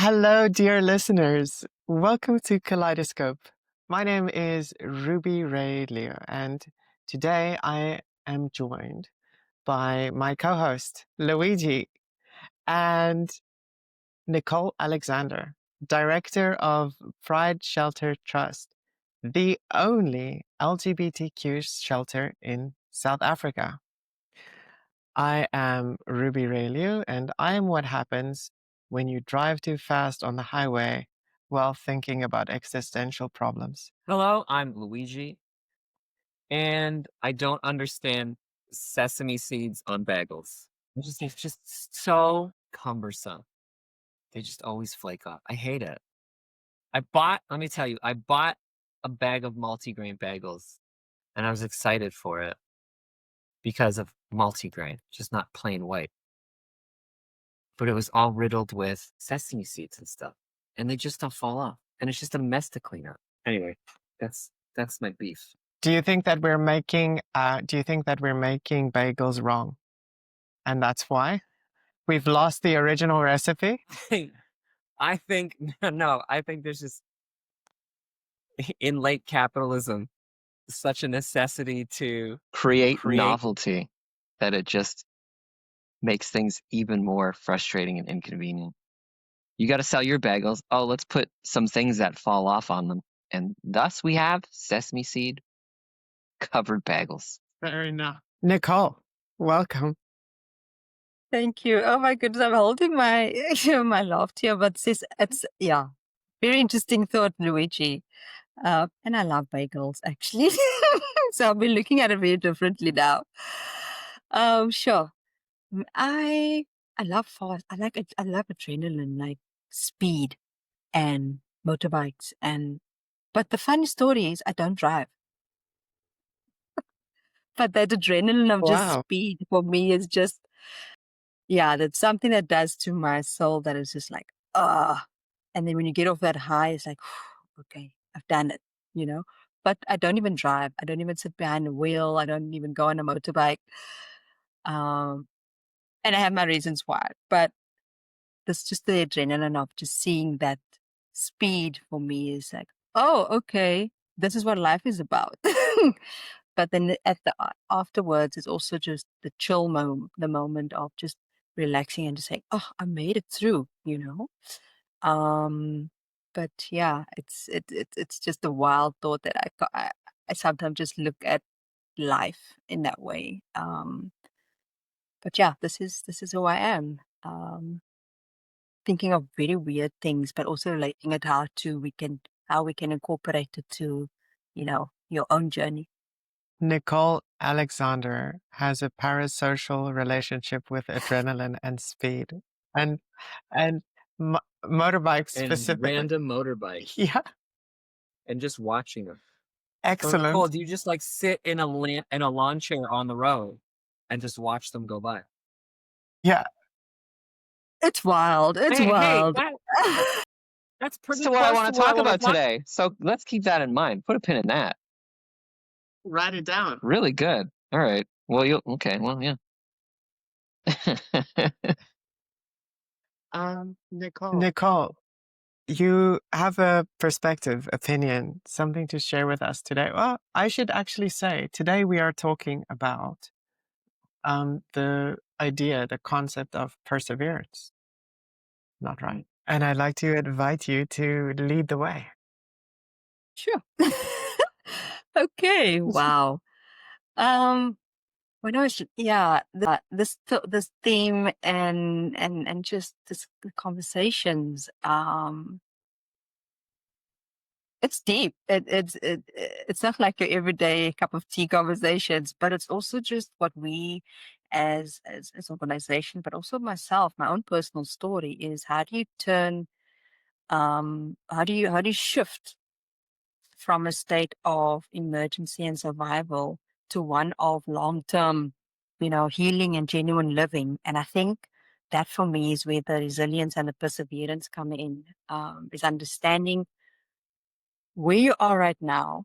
Hello, dear listeners. Welcome to Kaleidoscope. My name is Ruby Ray Leo, and today I am joined by my co host, Luigi, and Nicole Alexander, Director of Pride Shelter Trust, the only LGBTQ shelter in South Africa. I am Ruby Ray Liu, and I am what happens when you drive too fast on the highway while thinking about existential problems. Hello, I'm Luigi, and I don't understand sesame seeds on bagels. It's just so cumbersome. They just always flake off. I hate it. Let me tell you, I bought a bag of multigrain bagels and I was excited for it because of multigrain, just not plain white. But it was all riddled with sesame seeds and stuff, and they just don't fall off. And it's just a mess to clean up. Anyway, that's my beef. Do you think that we're making bagels wrong? And that's why we've lost the original recipe? I think no, I think there's just in late capitalism such a necessity to create create novelty that it just makes things even more frustrating and inconvenient. You got to sell your bagels. Oh, let's put some things that fall off on them. And thus we have sesame seed covered bagels. Fair enough. Nicole, welcome. Thank you. Oh my goodness, I'm holding my my laugh here, but it's very interesting thought, Luigi. And I love bagels actually, so I'll be looking at it very differently now. Sure. I love fast. I love adrenaline, like speed and motorbikes, but the funny story is I don't drive. But that adrenaline of just Wow. speed for me is just, that's something that does to my soul that is just like, and then when you get off that high, it's like, okay, I've done it, you know? But I don't even drive. I don't even sit behind the wheel. I don't even go on a motorbike. And I have my reasons why. But that's just the adrenaline of just seeing that speed for me is like, oh, okay, this is what life is about. But then at the afterwards, it's also just the chill the moment of just relaxing and just saying, oh, I made it through, you know? But yeah, it's just a wild thought that I sometimes just look at life in that way. But yeah, this is who I am. Thinking of very weird things, but also relating it how we can incorporate it to, your own journey. Nicole Alexander has a parasocial relationship with adrenaline and speed, and motorbikes and specifically. random motorbikes Yeah, and just watching them. excellent. Nicole, do you just like sit in a lawn chair on the road and just watch them go by? Yeah, It's wild. It's Hey, wild. that's pretty That's what I close want to to what I talk wanna about talk- today. So let's keep that in mind. Put a pin in that. write it down. Really good. All right. Well, okay. Well, yeah. Nicole, you have a perspective, opinion, something to share with us today. Well, I should actually say today we are talking about the idea, the concept of perseverance. Not right. And I'd like to invite you to lead the way. Sure. Okay. Wow. When I was this theme and just this conversations, it's deep. It's not like your everyday cup of tea conversations, but it's also just what we as organization, but also myself, my own personal story is how do you turn how do you shift from a state of emergency and survival to one of long-term, healing and genuine living. And I think that for me is where the resilience and the perseverance come in, is understanding where you are right now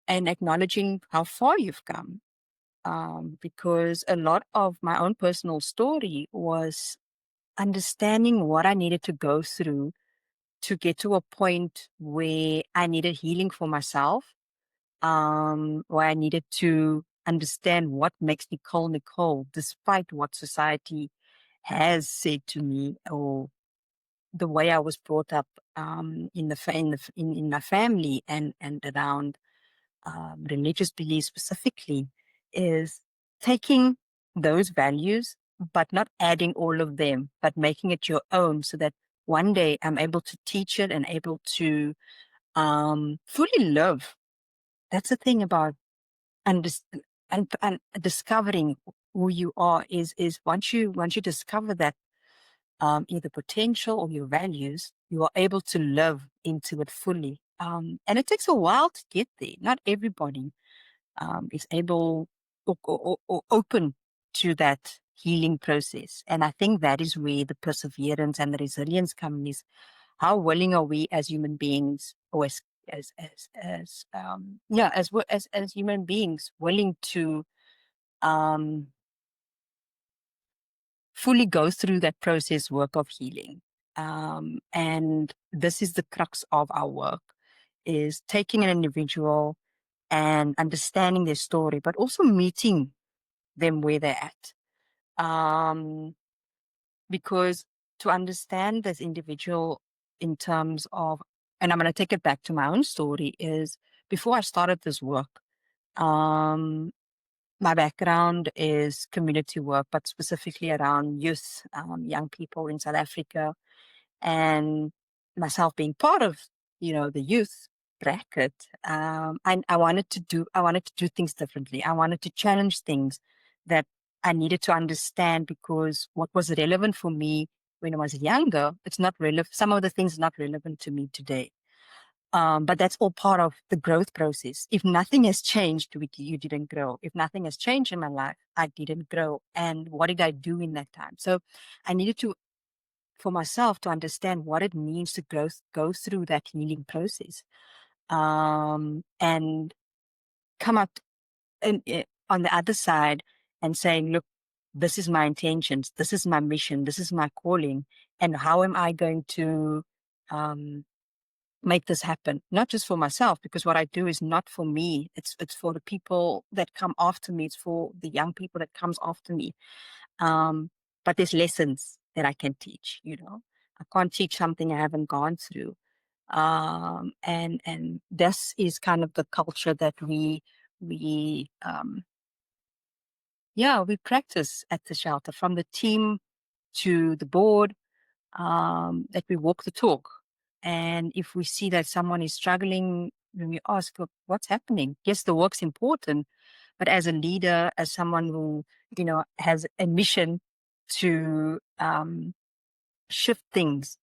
and acknowledging how far you've come. Because a lot of my own personal story was understanding what I needed to go through to get to a point where I needed healing for myself, where I needed to understand what makes Nicole Nicole, despite what society has said to me, or the way I was brought up in my family and around religious beliefs specifically, is taking those values, but not adding all of them, but making it your own, so that one day I'm able to teach it and able to fully live. That's the thing about and discovering who you are is once you discover that either potential or your values, you are able to live into it fully. And it takes a while to get there. Not everybody is able or open to that healing process. And I think that is where the perseverance and the resilience come, is how willing are we as human beings, or as human beings, willing to um, fully go through that process work of healing. And this is the crux of our work, is taking an individual and understanding their story, but also meeting them where they're at. Because to understand this individual in terms of, and I'm going to take it back to my own story, is before I started this work, my background is community work, but specifically around youth, young people in South Africa, and myself being part of, the youth bracket. I wanted to do things differently. I wanted to challenge things that I needed to understand, because what was relevant for me when I was younger, it's not relevant. Some of the things are not relevant to me today. But that's all part of the growth process. If nothing has changed, you didn't grow. If nothing has changed in my life, I didn't grow. And what did I do in that time? So I needed to, for myself, to understand what it means to go through that healing process, and come up on the other side and saying, look, this is my intentions, this is my mission, this is my calling, and how am I going to make this happen? Not just for myself, because what I do is not for me. It's for the people that come after me. It's for the young people that comes after me. But there's lessons that I can teach. I can't teach something I haven't gone through. And this is kind of the culture that we practice at the shelter, from the team to the board, that we walk the talk. And if we see that someone is struggling, when we ask, look, what's happening? Yes, the work's important, but as a leader, as someone who, has a mission to shift things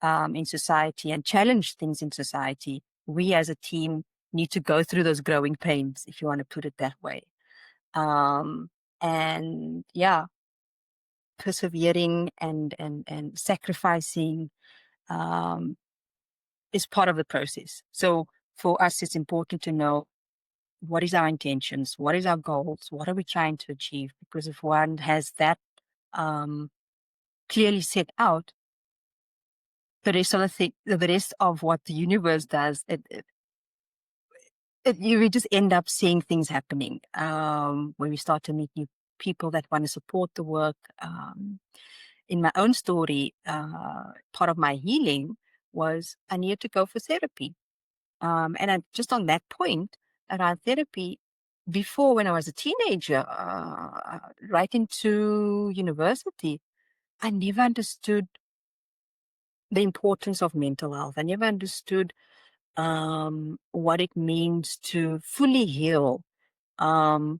in society and challenge things in society, we as a team need to go through those growing pains, if you want to put it that way. And persevering and sacrificing is part of the process. So for us, it's important to know what is our intentions, what is our goals, what are we trying to achieve? Because if one has that clearly set out, the rest of what the universe does, we just end up seeing things happening when we start to meet new people that want to support the work. In my own story, part of my healing was I needed to go for therapy. And just on that point around therapy, before, when I was a teenager, right into university, I never understood the importance of mental health. I never understood what it means to fully heal from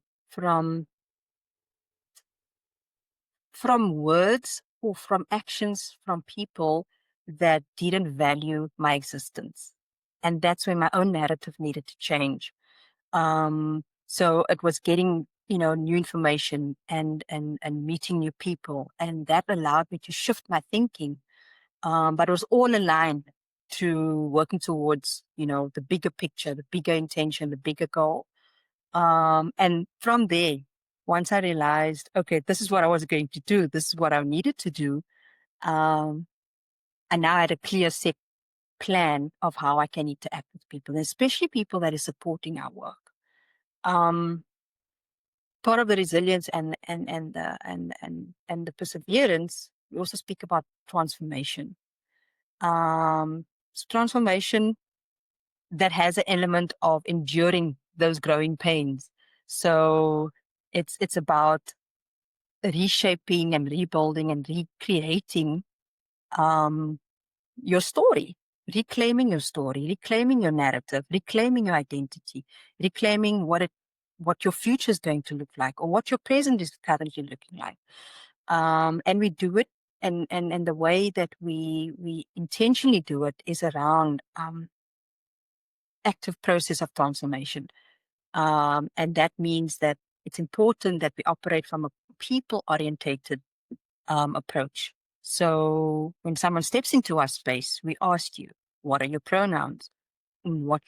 words or from actions from people that didn't value my existence. And that's when my own narrative needed to change. So it was getting, new information and meeting new people. And that allowed me to shift my thinking. But it was all aligned to working towards, the bigger picture, the bigger intention, the bigger goal. And from there, once I realized, okay, this is what I was going to do, this is what I needed to do, I now had a clear set plan of how I can interact with people, especially people that is supporting our work. Part of the resilience and the perseverance, we also speak about transformation. Transformation that has an element of enduring those growing pains. So it's about reshaping and rebuilding and recreating your story, reclaiming your story, reclaiming your narrative, reclaiming your identity, reclaiming what your future is going to look like or what your present is currently looking like. And we do it, and the way that we intentionally do it is around active process of transformation. And that means that it's important that we operate from a people-orientated approach. So when someone steps into our space, we ask you, what are your pronouns? In what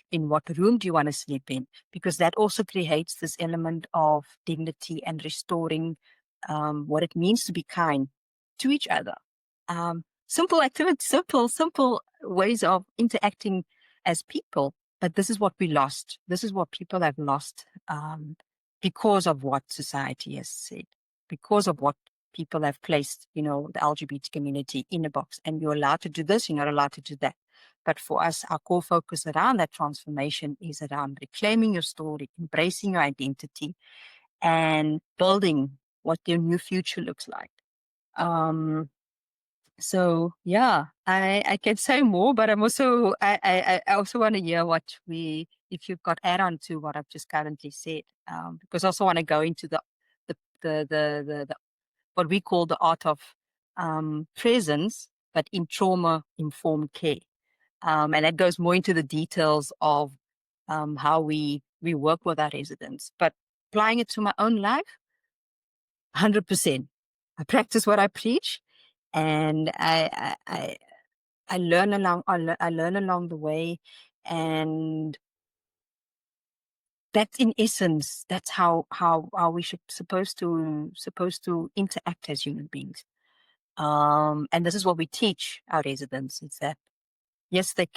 room do you want to sleep in? Because that also creates this element of dignity and restoring what it means to be kind to each other. Simple activities, simple ways of interacting as people. But this is what we lost. This is what people have lost because of what society has said, because of what people have placed, the LGBT community in a box. And you're allowed to do this, you're not allowed to do that. But for us, our core focus around that transformation is around reclaiming your story, embracing your identity, and building what your new future looks like. So yeah, I can say more, but I'm also I also want to hear if you've got add on to what I've just currently said, because I also want to go into the what we call the art of presence, but in trauma informed care. And that goes more into the details of how we work with our residents. But applying it to my own life, 100%. I practice what I preach, and I learn along the way, and that's in essence that's how we supposed to interact as human beings. And this is what we teach our residents: is that yes, they're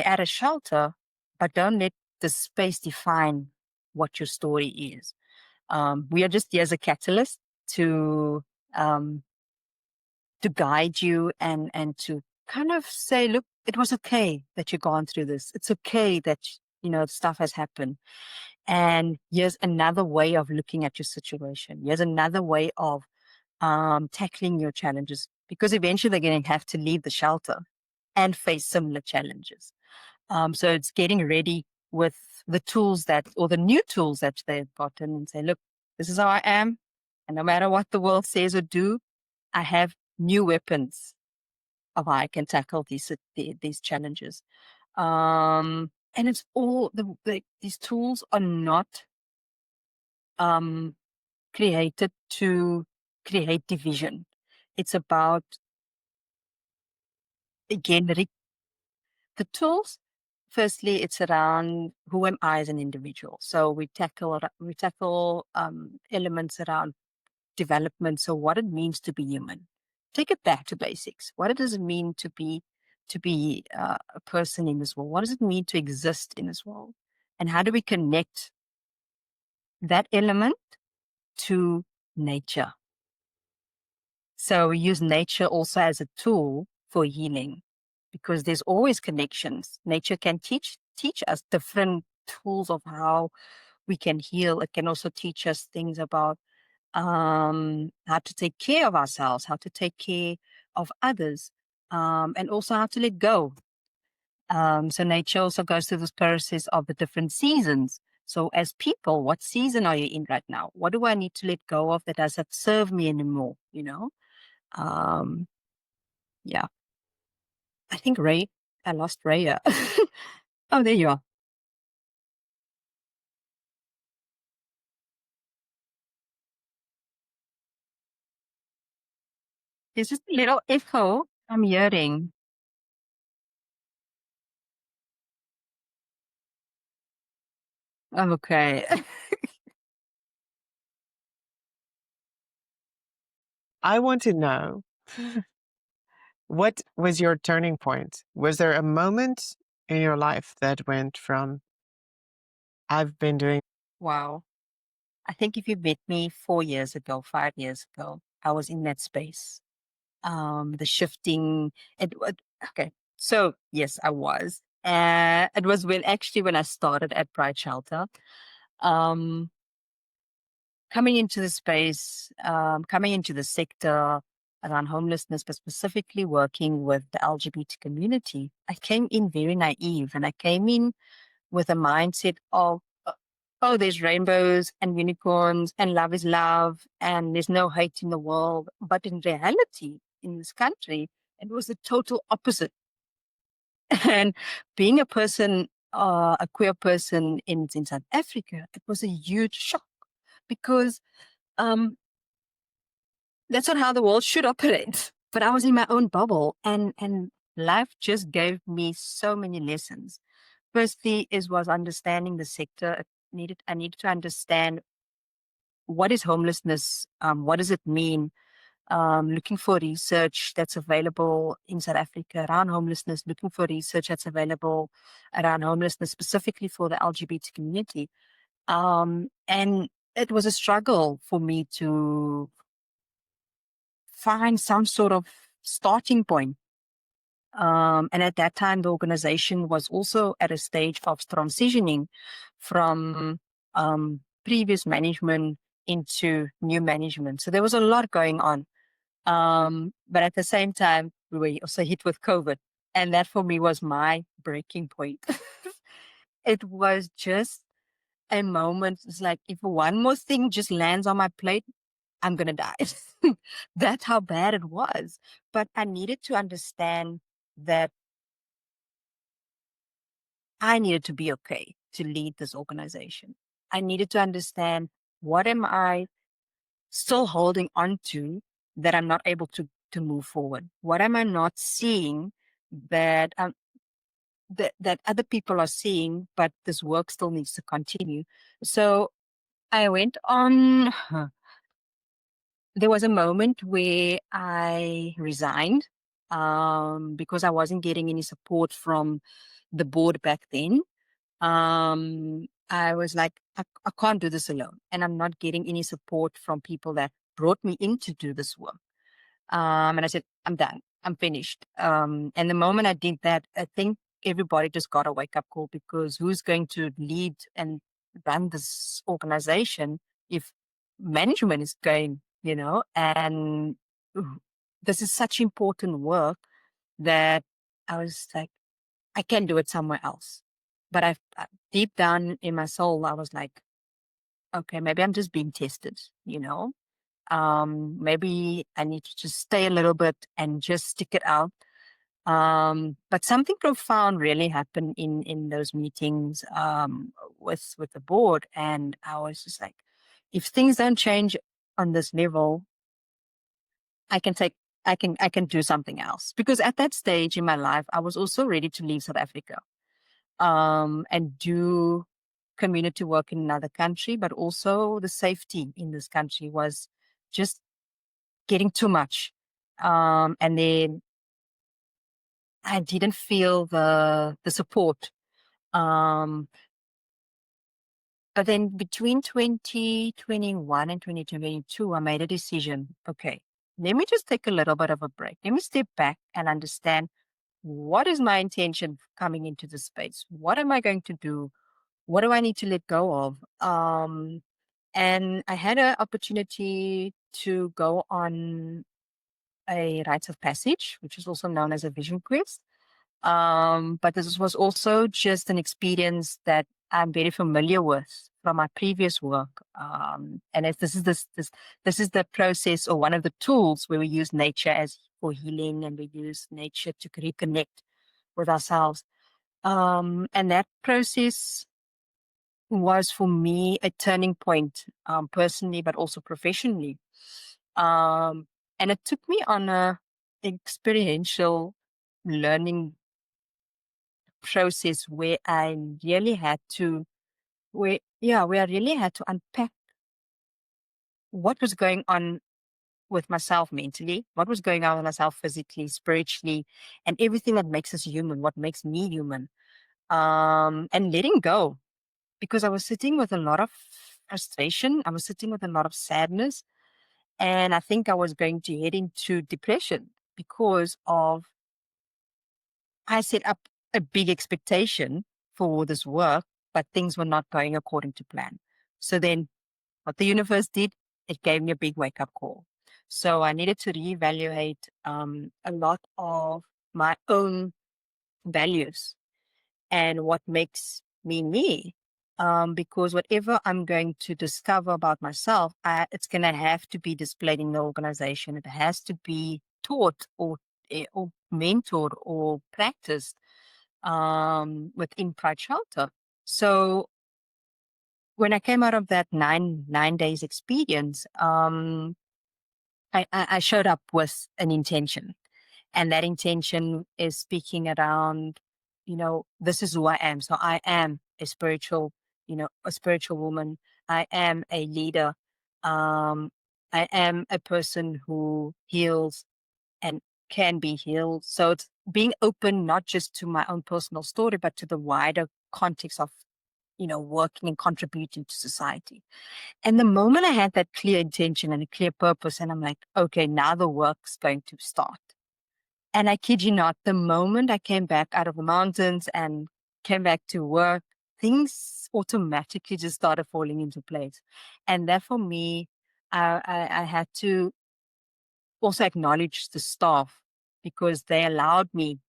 at a shelter, but don't let the space define what your story is. We are just here as a catalyst to guide you and to kind of say, look, it was okay that you've gone through this. It's okay that stuff has happened. And here's another way of looking at your situation. Here's another way of tackling your challenges, because eventually they're going to have to leave the shelter and face similar challenges. So it's getting ready with the tools or the new tools that they've gotten, and say, look, this is how I am. And no matter what the world says or do, I have new weapons of how I can tackle these challenges. And it's all these tools are not created to create division. It's about, again, the tools. Firstly, it's around who am I as an individual. So we tackle elements around development. So what it means to be human. Take it back to basics. What does it mean to be a person in this world? What does it mean to exist in this world? And how do we connect that element to nature? So we use nature also as a tool for healing, because there's always connections. Nature can teach us different tools of how we can heal. It can also teach us things about how to take care of ourselves, how to take care of others, and also how to let go. So nature also goes through this process of the different seasons. So as people, what season are you in right now? What do I need to let go of that doesn't serve me anymore? Um, yeah. I think Ray, I lost Ray. Oh, there you are. There's just a little echo I'm hearing. Okay. I want to know What was your turning point? Was there a moment in your life that went from I've been doing Wow. I think if you met me 4 years ago, 5 years ago, I was in that space. The shifting, okay. So yes, I was. It was when I started at Bright Shelter. Um, Coming into the space, coming into the sector around homelessness, but specifically working with the LGBT community, I came in very naive, and I came in with a mindset of, oh, there's rainbows and unicorns and love is love and there's no hate in the world. But in reality, in this country, it was the total opposite. And being a person, a queer person in South Africa, it was a huge shock because um, that's not how the world should operate. But I was in my own bubble, and life just gave me so many lessons. Firstly, was understanding the sector. I needed to understand what is homelessness, what does it mean. Looking for research that's available in South Africa around homelessness, looking for research that's available around homelessness specifically for the LGBT community. And it was a struggle for me to find some sort of starting point. And at that time, the organization was also at a stage of transitioning from previous management into new management. So there was a lot going on. But at the same time, we were also hit with COVID. And that for me was my breaking point. It was just a moment. It's like, if one more thing just lands on my plate, I'm going to die. That's how bad it was. But I needed to understand that I needed to be okay to lead this organization. I needed to understand, what am I still holding on to that I'm not able to move forward? What am I not seeing that that other people are seeing, but this work still needs to continue? So I went on. There was a moment where I resigned because I wasn't getting any support from the board back then. I was like, I can't do this alone, and I'm not getting any support from people that brought me in to do this work. And I said, I'm done. I'm finished. And the moment I did that, I think everybody just got a wake up call, because who's going to lead and run this organization if management is going, and this is such important work that I was like, I can do it somewhere else. But deep down in my soul, I was like, okay, maybe I'm just being tested. Maybe I need to just stay a little bit and just stick it out. But something profound really happened in those meetings with the board, and I was just like, if things don't change on this level, I can take I can do something else. Because at that stage in my life, I was also ready to leave South Africa and do community work in another country, but also the safety in this country was just getting too much. And then I didn't feel the support. Um, but then between 2021 and 2022, I made a decision. Okay, let me just take a little bit of a break. Let me step back and understand, what is my intention coming into the space? What am I going to do? What do I need to let go of? And I had an opportunity to go on a rites of passage, which is also known as a vision quest. But this was also just an experience that I'm very familiar with from my previous work. And this is the process, or one of the tools, where we use nature as for healing, and we use nature to reconnect with ourselves. And that process was for me a turning point, personally, but also professionally. And it took me on a experiential learning process where I really had to, where I really had to unpack what was going on with myself mentally, what was going on with myself physically, spiritually, and everything that makes us human, what makes me human, and letting go, because I was sitting with a lot of frustration. I was sitting with a lot of sadness, and I think I was going to head into depression because of I set up a big expectation for this work, but things were not going according to plan. So then what the universe did, it gave me a big wake up call. So I needed to reevaluate a lot of my own values and what makes me me. Because whatever I'm going to discover about myself, it's going to have to be displayed in the organization. It has to be taught or mentored or practiced within Pride Shelter. So when I came out of that nine days experience, I showed up with an intention, and that intention is speaking around, this is who I am. So I am a spiritual, a spiritual woman. I am a leader. Um, I am a person who heals and can be healed. So it's being open, not just to my own personal story, but to the wider context of, working and contributing to society. And the moment I had that clear intention and a clear purpose, and I'm like, okay, now the work's going to start. And I kid you not, the moment I came back out of the mountains and came back to work, things automatically just started falling into place. And that for me, I had to also acknowledge the staff, because they allowed me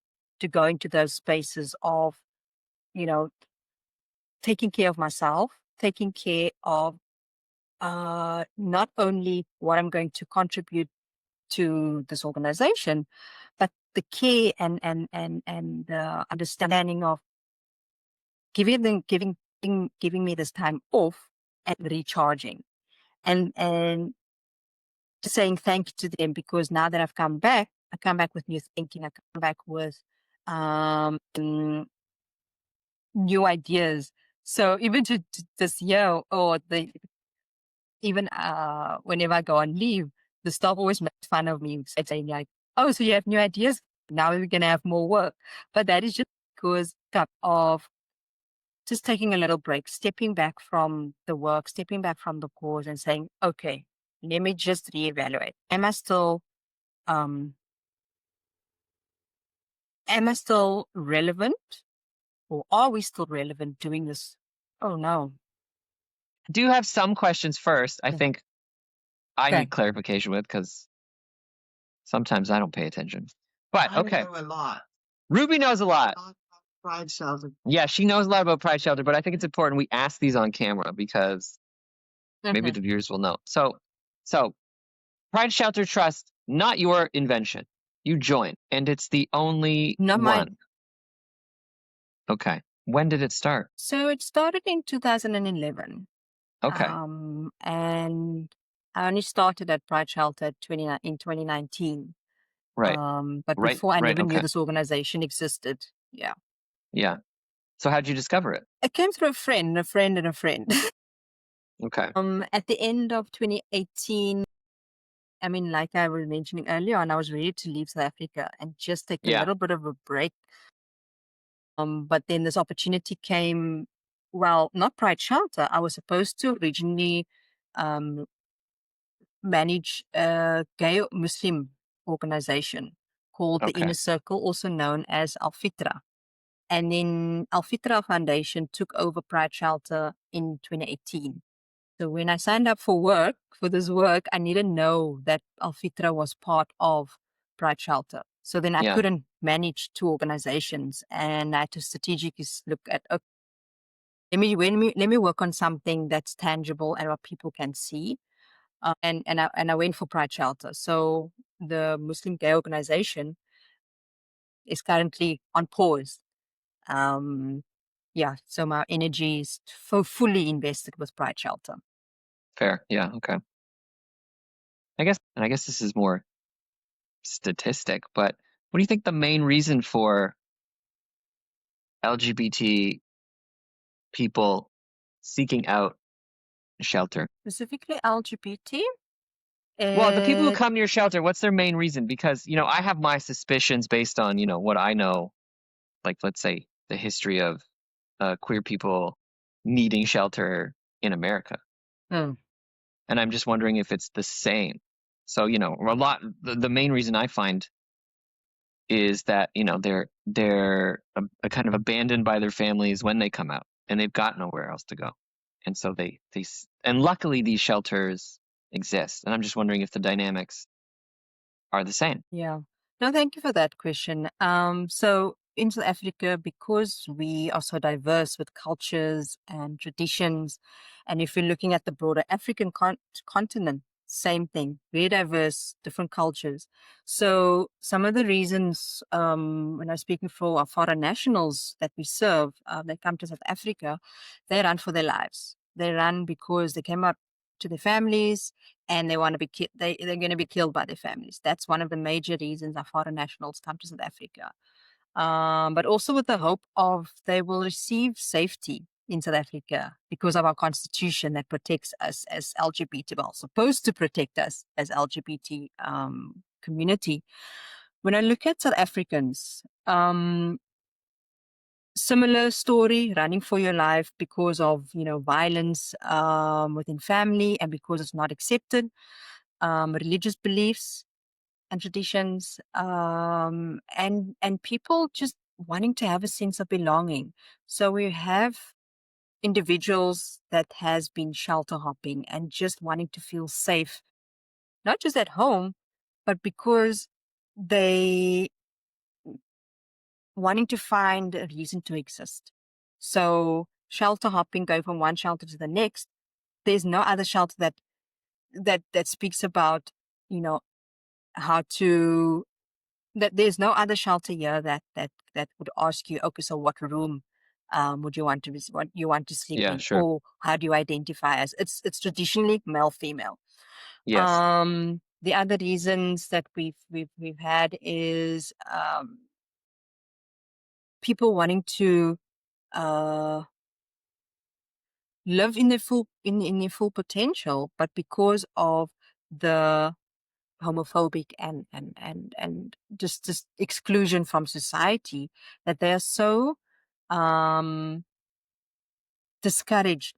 to go into those spaces of, you know, taking care of myself, taking care of not only what I'm going to contribute to this organization, but the care and the understanding of giving me this time off and recharging, and just saying thank you to them, because now that I've come back, I come back with new thinking. I come back with new ideas. So even to this year, or the even whenever I go on leave, the staff always makes fun of me, saying like, "Oh, so you have new ideas? Now we're gonna have more work." But that is just because of just taking a little break, stepping back from the work, stepping back from the cause, and saying, "Okay, let me just reevaluate. Um, am I still relevant, or are we still relevant doing this? Oh no, I do have some questions first. I Yeah. think I Okay. need clarification with, because sometimes I don't pay attention. But okay, know a lot. Ruby knows a lot. Pride Shelter. Yeah, she knows a lot about Pride Shelter, but I think it's important we ask these on camera, because maybe Mhm. the viewers will know. So Pride Shelter Trust, not your invention. You join, and it's the only Not one. mine. Okay. When did it start? So it started in 2011. Okay. And I only started at Pride Shelter in 2019. Right. But Right. before, I Right. never knew Okay. this organization existed. Yeah. Yeah. So how'd you discover it? It came through a friend, and a friend. Okay. At the end of 2018, I mean, like I was mentioning earlier on, I was ready to leave South Africa and just take a Yeah. little bit of a break. But then this opportunity came. Well, not Pride Shelter. I was supposed to originally um, manage a gay Muslim organization called the Okay. Inner Circle, also known as Al Fitra. And then Al Fitra Foundation took over Pride Shelter in 2018. So when I signed up for this work, I didn't know that Al Fitra was part of Pride Shelter. So then I Yeah. couldn't manage two organizations, and I had to strategically look at, okay, let me work on something that's tangible and what people can see. And I went for Pride Shelter. So the Muslim gay organization is currently on pause. Um, yeah, so my energy is fully invested with Pride Shelter. Fair. Yeah. Okay. I guess this is more statistic, but what do you think the main reason for LGBT people seeking out shelter? Specifically LGBT. Well, the people who It come to your shelter, what's their main reason? Because, I have my suspicions based on, what I know, like, let's say, the history of queer people needing shelter in America. mm, And I'm just wondering if it's the same. So, the main reason I find is that, they're a kind of abandoned by their families when they come out and they've got nowhere else to go. And so and luckily these shelters exist. And I'm just wondering if the dynamics are the same. yeah. No, thank you for that question. So in South Africa, because we are so diverse with cultures and traditions, and if you're looking at the broader African continent, same thing, very diverse, different cultures. So some of the reasons, when I'm speaking for our foreign nationals that we serve, they come to South Africa, they run for their lives. They run because they came out to their families and they want to be they're going to be killed by their families. That's one of the major reasons our foreign nationals come to South Africa. But also with the hope of they will receive safety in South Africa because of our constitution that protects us as LGBT, well, supposed to protect us as LGBT community. When I look at South Africans, similar story, running for your life because of violence within family and because it's not accepted, religious beliefs and traditions, and people just wanting to have a sense of belonging. So we have individuals that has been shelter hopping and just wanting to feel safe, not just at home, but because they wanting to find a reason to exist. So shelter hopping, going from one shelter to the next, there's no other shelter that speaks about, you know, how to that there's no other shelter here that would ask you, okay, so what room would you want to what you want to sleep Yeah, in, sure. or how do you identify as? It's traditionally male female. Yes. The other reasons that we've had is people wanting to uh live in their in their full potential, but because of the homophobic and just exclusion from society, that they are so um discouraged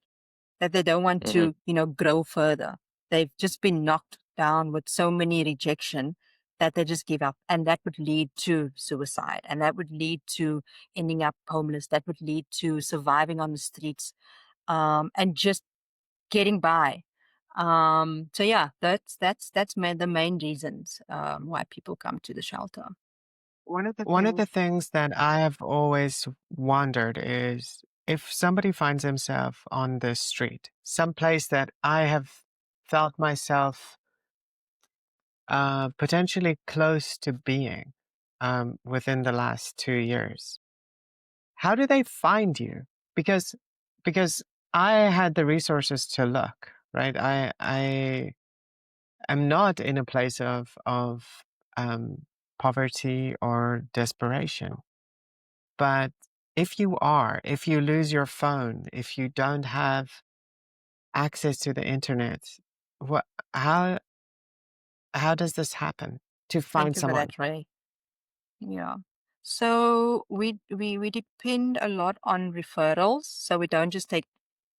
that they don't want Hmm. to grow further. They've just been knocked down with so many rejection that they just give up, and that would lead to suicide, and that would lead to ending up homeless, that would lead to surviving on the streets, and just getting by. So yeah, the main reasons why people come to the shelter. One of the things that I have always wondered is if somebody finds himself on the street, some place that I have felt myself potentially close to being within the last 2 years, how do they find you? Because because I had the resources to look, right? I am not in a place of poverty or desperation. But if you lose your phone, if you don't have access to the internet, what how how does this happen to find Thank you for someone? that, Ray. Yeah. So we depend a lot on referrals. So we don't just take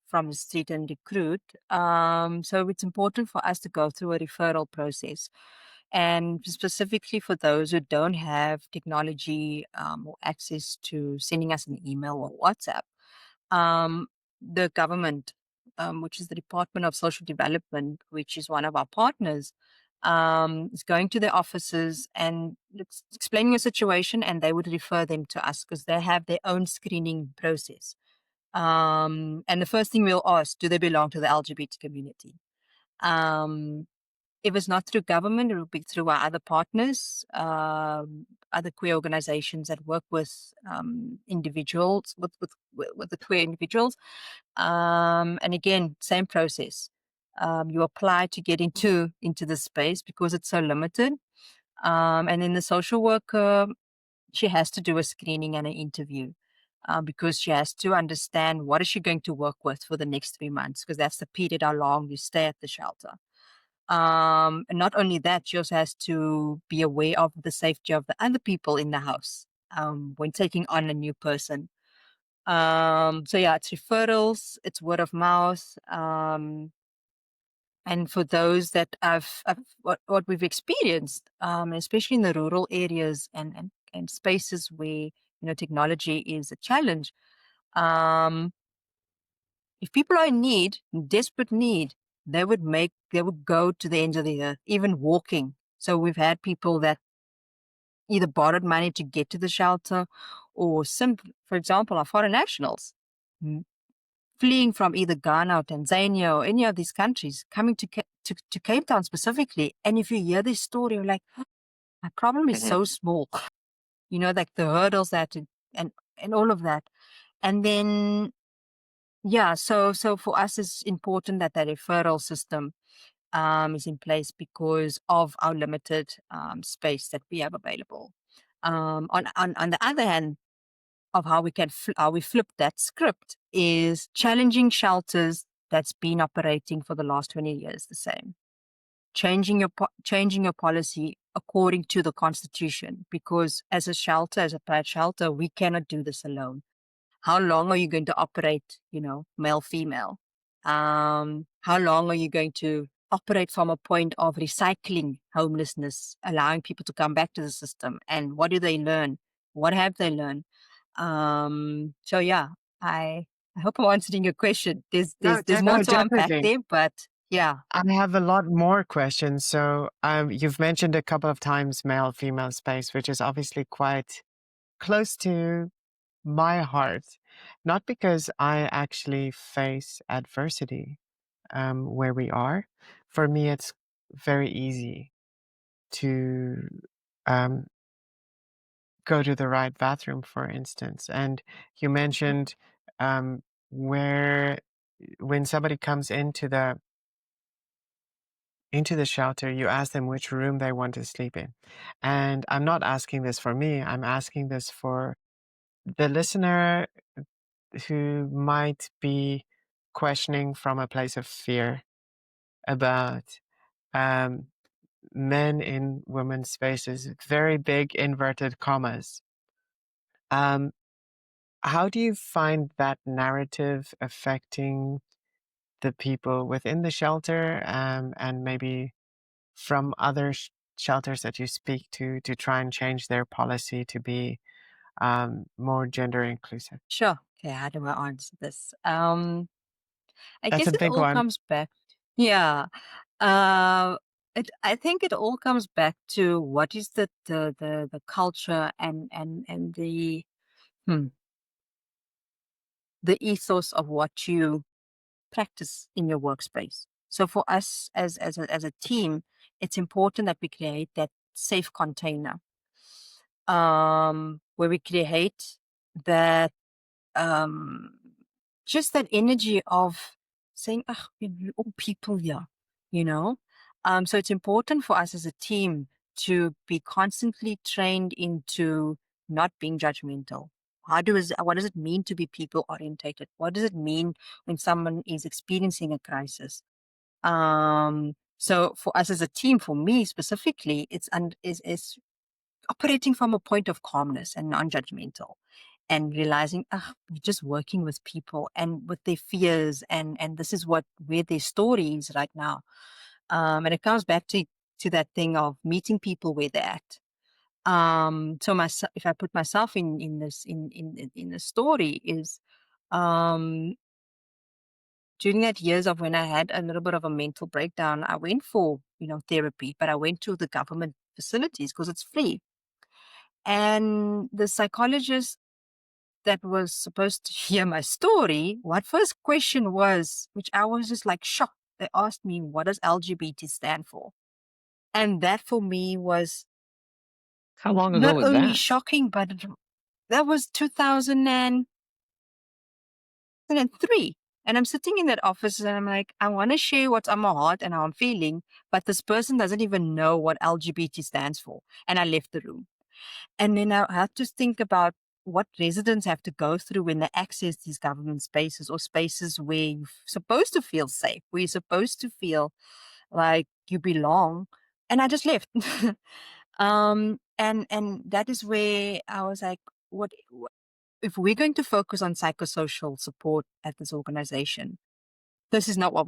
from the street and recruit. So it's important for us to go through a referral process. And specifically for those who don't have technology or access to sending us an email or WhatsApp, um, the government, which is the Department of Social Development, which is one of our partners, is going to their offices and explaining a situation, and they would refer them to us because they have their own screening process. And the first thing we'll ask, do they belong to the LGBT community? Um, if it's not through government, it will be through our other partners, other queer organizations that work with individuals, with the queer individuals. And again, same process. You apply to get into the space because it's so limited. And then the social worker, she has to do a screening and an interview. Because she has to understand what is she going to work with for the next 3 months, because that's the period how long you stay at the shelter. And not only that, she also has to be aware of the safety of the other people in the house when taking on a new person. So yeah, it's referrals, it's word of mouth. And for those that what we've experienced, especially in the rural areas and spaces where technology is a challenge, um, if people are in need, in desperate need, they would go to the ends of the earth, even walking. So we've had people that either borrowed money to get to the shelter, or simply, for example, our foreign nationals fleeing from either Ghana or Tanzania or any of these countries, coming to Cape Town specifically. And if you hear this story, you're like, my problem is so small, like the hurdles and all of that. And then, yeah, so for us, it's important that referral system is in place because of our limited space that we have available. On the other hand, of how we flip that script is challenging shelters that's been operating for the last 20 years the same, changing your policy according to the constitution, because as a shelter, as a private shelter, we cannot do this alone. How long are you going to operate, male female? How long are you going to operate from a point of recycling homelessness, allowing people to come back to the system? And what do they learn? What have they learned? So yeah, I hope I'm answering your question. There's more No, to unpack definitely. there, but yeah. I have a lot more questions. So, you've mentioned a couple of times male female space, which is obviously quite close to my heart. Not because I actually face adversity where we are. For me, it's very easy to um, go to the right bathroom, for instance. And you mentioned where when somebody comes into the shelter, you ask them which room they want to sleep in. And I'm not asking this for me, I'm asking this for the listener who might be questioning from a place of fear about um, men in women's spaces, very big inverted commas. Um, how do you find that narrative affecting the people within the shelter and maybe from other shelters that you speak to try and change their policy to be more gender inclusive? Sure. Okay, how do I answer this? I That's guess a it big all one. comes back. Yeah. Uh, I think it all comes back to what is the culture and hmm, the ethos of what you practice in your workspace. So for us as a team, it's important that we create that safe container, where we create that um, just that energy of saying, "Ah, we're all people here," you know. So it's important for us as a team to be constantly trained into not being judgmental. What does it mean to be people orientated? What does it mean when someone is experiencing a crisis? So for us as a team, for me specifically, is operating from a point of calmness and non-judgmental, and realizing, we're just working with people and with their fears, and this is where their story is right now. And it comes back to that thing of meeting people where they're at. So if I put myself in this in the story, is um during that years of when I had a little bit of a mental breakdown, I went for therapy, but I went to the government facilities because it's free. And the psychologist that was supposed to hear my story, what first question was, which I was just like shocked. They asked me, what does LGBT stand for? And that for me was How long ago not was only that? shocking, but that was 2003. And I'm sitting in that office and I'm like, I want to share what's on my heart and how I'm feeling, but this person doesn't even know what LGBT stands for. And I left the room. And then I have to think about what residents have to go through when they access these government spaces, or spaces where you're supposed to feel safe, where you're supposed to feel like you belong. And I just left. And that is where I was like, what if we're going to focus on psychosocial support at this organization? This is not what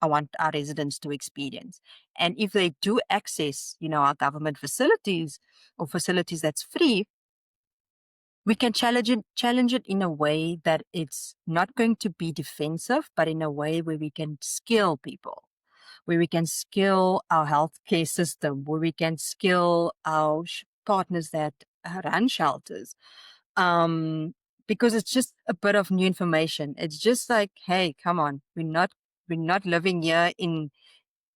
I want our residents to experience. And if they do access, our government facilities or facilities that's free, we can challenge it in a way that it's not going to be defensive, but in a way where we can skill people, where we can skill our healthcare system, where we can skill our partners that run shelters. Because it's just a bit of new information. It's just like, hey, come on, we're not living here in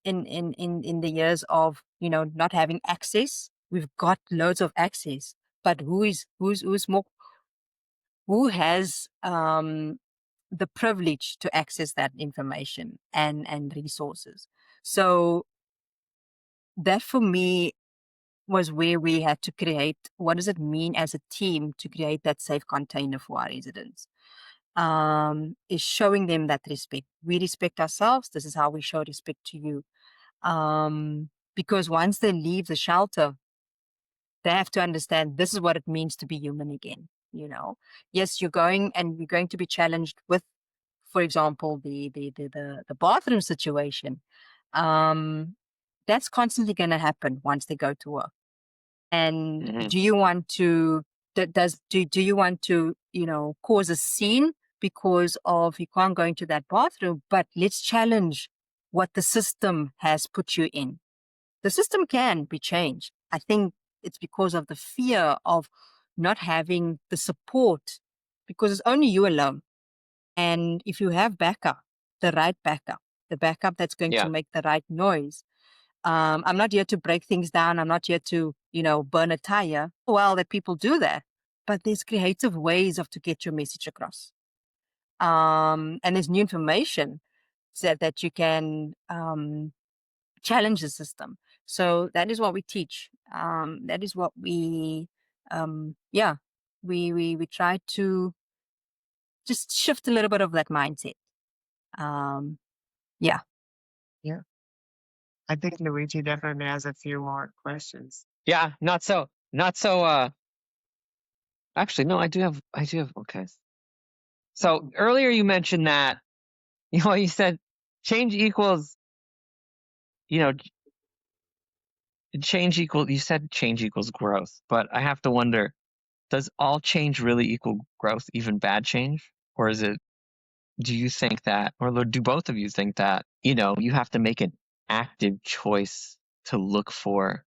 the years of not having access. We've got loads of access, but who's more, who has the privilege to access that information and resources? So that for me was where we had to create, what does it mean as a team to create that safe container for our residents? Is showing them that respect. We respect ourselves. This is how we show respect to you. Because once they leave the shelter, they have to understand this is what it means to be human again. Yes, you're going to be challenged with, for example, the bathroom situation. That's constantly going to happen once they go to work. And do you want to do you want to cause a scene because of you can't go into that bathroom? But let's challenge what the system has put you in. The system can be changed. I think it's because of the fear of not having the support, because it's only you alone. And if you have backup, the right backup, the backup that's going to make the right noise. I'm not here to break things down. I'm not here to, burn a tire. Well, that people do that, but there's creative ways to get your message across. And there's new information that you can challenge the system. So that is what we teach. That is what we try to just shift a little bit of that mindset. Yeah. Yeah. I think Luigi definitely has a few more questions. Yeah, not so. Actually, no, I do have. Okay. So earlier you mentioned that, you said change equals, you said change equals growth, but I have to wonder, does all change really equal growth, even bad change? Or do you think that, or do both of you think that, you have to make an active choice to look for,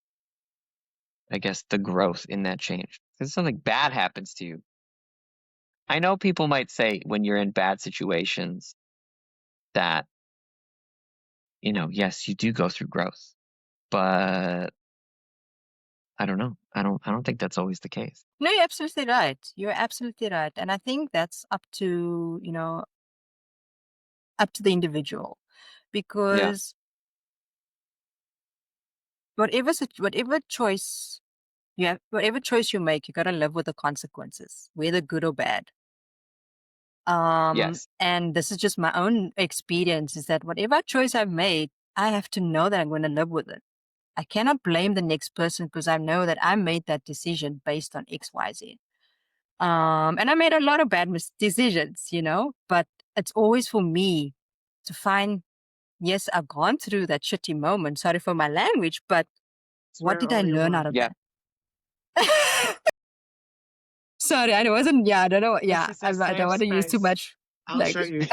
I guess, the growth in that change? Because something bad happens to you. I know people might say when you're in bad situations that, yes, you do go through growth, but I don't know. I don't think that's always the case. No, you're absolutely right. You're absolutely right. And I think that's up to the individual, because whatever choice whatever choice you make, you got to live with the consequences, whether good or bad. Yes. And this is just my own experience, is that whatever choice I've made, I have to know that I'm going to live with it. I cannot blame the next person, because I know that I made that decision based on X, Y, Z. And I made a lot of bad decisions, but it's always for me to find, yes, I've gone through that shitty moment. Sorry for my language, but what did I learn out of that? Sorry, I wasn't. Yeah, I don't know. Yeah, I don't want to use too much. I'll show you.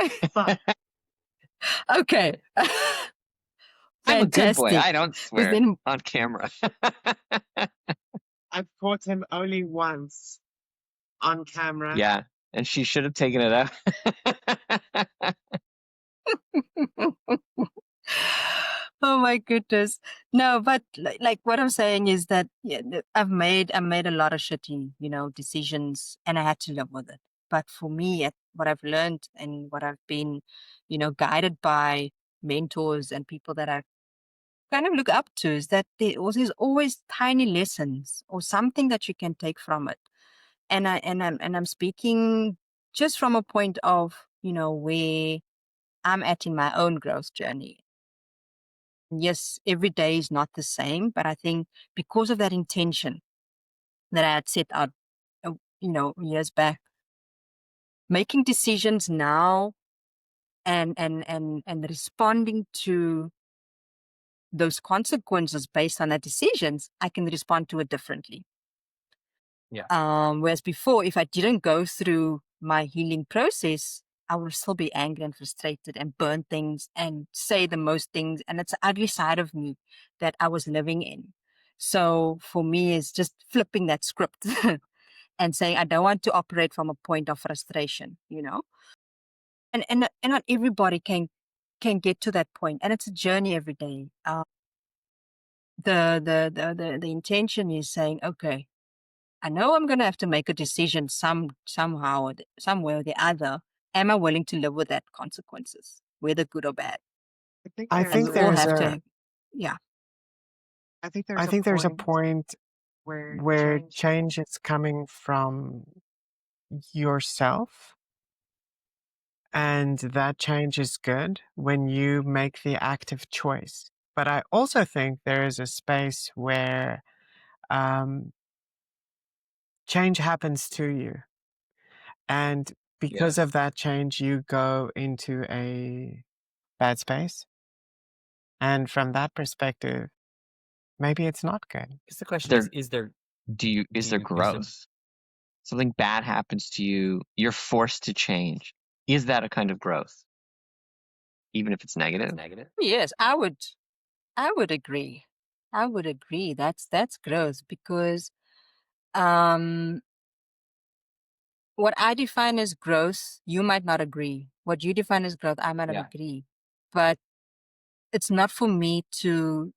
Okay. I'm a good boy. Fantastic. I don't swear on camera. I've caught him only once on camera. Yeah, and she should have taken it out. Oh my goodness. No, but like what I'm saying is that I've made a lot of shitty, decisions, and I had to live with it. But for me, what I've learned and what I've been, guided by mentors and people that I kind of look up to, is that there's always tiny lessons or something that you can take from it. And I'm speaking just from a point of, where I'm at in my own growth journey. Yes, every day is not the same, but I think because of that intention that I had set out, years back, making decisions now and responding to those consequences based on that decisions, I can respond to it differently. Yeah. Whereas before, if I didn't go through my healing process, I would still be angry and frustrated and burn things and say the most things. And it's the ugly side of me that I was living in. So for me, it's just flipping that script and saying, I don't want to operate from a point of frustration, and not everybody can get to that point, and it's a journey every day. The intention is saying, okay, I know I'm going to have to make a decision somehow or some way or the other. Am I willing to live with that consequences, whether good or bad? I And think we all there's have a to, yeah. I think there's a point where change is coming from yourself, and that change is good when you make the active choice. But I also think there is a space where change happens to you, and because of Yes. that change, you go into a bad space. And from that perspective, maybe it's not good. Because the question There, is there is there growth? Something bad happens to you, you're forced to change. Is that a kind of growth? Even if it's negative? Yes, I would agree. I would agree. That's growth because what I define as growth, you might not agree. What you define as growth, I might not Yeah. agree. But it's not for me to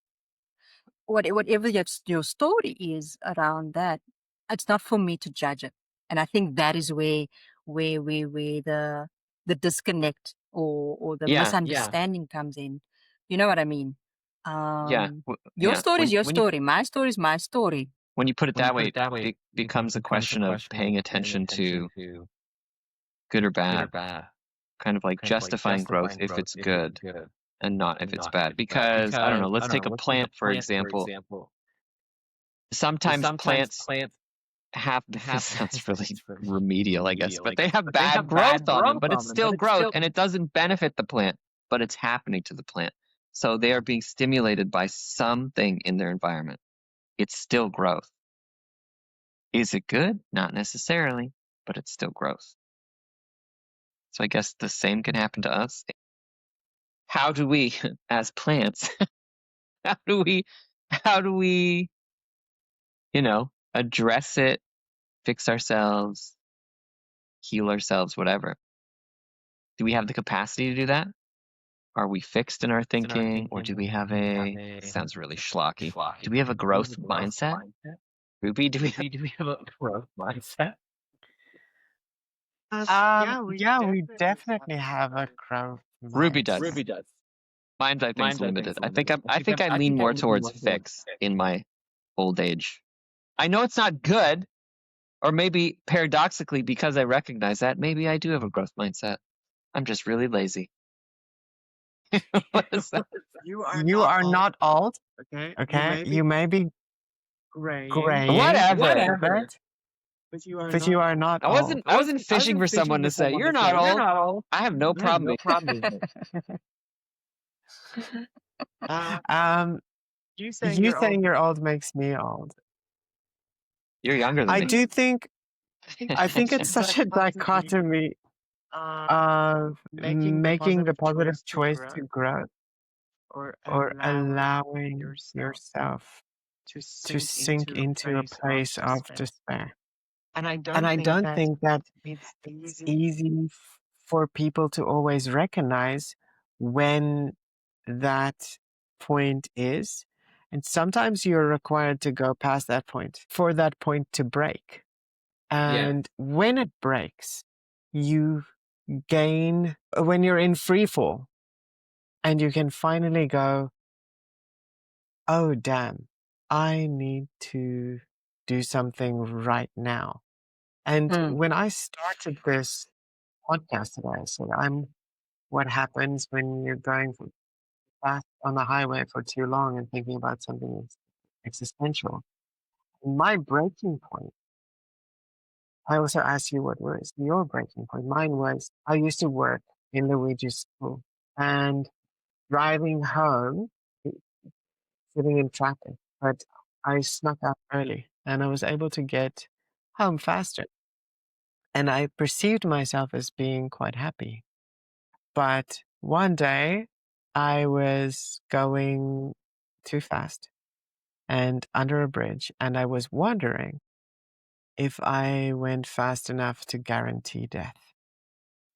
whatever your story is around that. It's not for me to judge it, and I think that is where the disconnect or the Yeah. misunderstanding comes in. You know what I mean? Yeah. Your Yeah. story is your story. My story is my story. When you put it that way, it becomes a question of paying attention to good or bad, kind of like justifying growth if it's good and not if it's bad. Because, I don't know, let's take a plant, for example. Sometimes plants have, this sounds really remedial, I guess, but they have bad growth on them, but it's still growth and it doesn't benefit the plant, but it's happening to the plant. So they are being stimulated by something in their environment. It's still growth. Is it good? Not necessarily, but it's still growth. So I guess the same can happen to us. How do we, as plants, how do we, address it, fix ourselves, heal ourselves, whatever? Do we have the capacity to do that? Are we fixed in our thinking, or do we have sounds really schlocky. Do we have a growth mindset? Ruby, do we have a growth mindset? Yeah, we definitely have a growth Ruby mindset. does. Mine's, I think, is limited. I think I lean more towards fix in my old age. I know it's not good, or maybe paradoxically, because I recognize that, maybe I do have a growth mindset. I'm just really lazy. What is that? You are not old, okay? You may be graying, Whatever. but you are not old. I wasn't fishing for someone to say, you're not old. I have no problem being You saying you're old makes me old. You're younger than I me. do think I think it's such a dichotomy of making the positive choice to grow or allowing yourself to sink into a place of despair. And I don't think that it's easy for people to always recognize when that point is. And sometimes you're required to go past that point for that point to break. And when it breaks, you gain, when you're in free fall, and you can finally go, oh, damn, I need to do something right now. And when I started this podcast today, I said, I'm what happens when you're going fast on the highway for too long and thinking about something existential. My breaking point, I also asked you what was your breaking point. Mine was I used to work in Luigi school and driving home, sitting in traffic, but I snuck out early and I was able to get home faster. And I perceived myself as being quite happy. But one day I was going too fast and under a bridge, and I was wondering if I went fast enough to guarantee death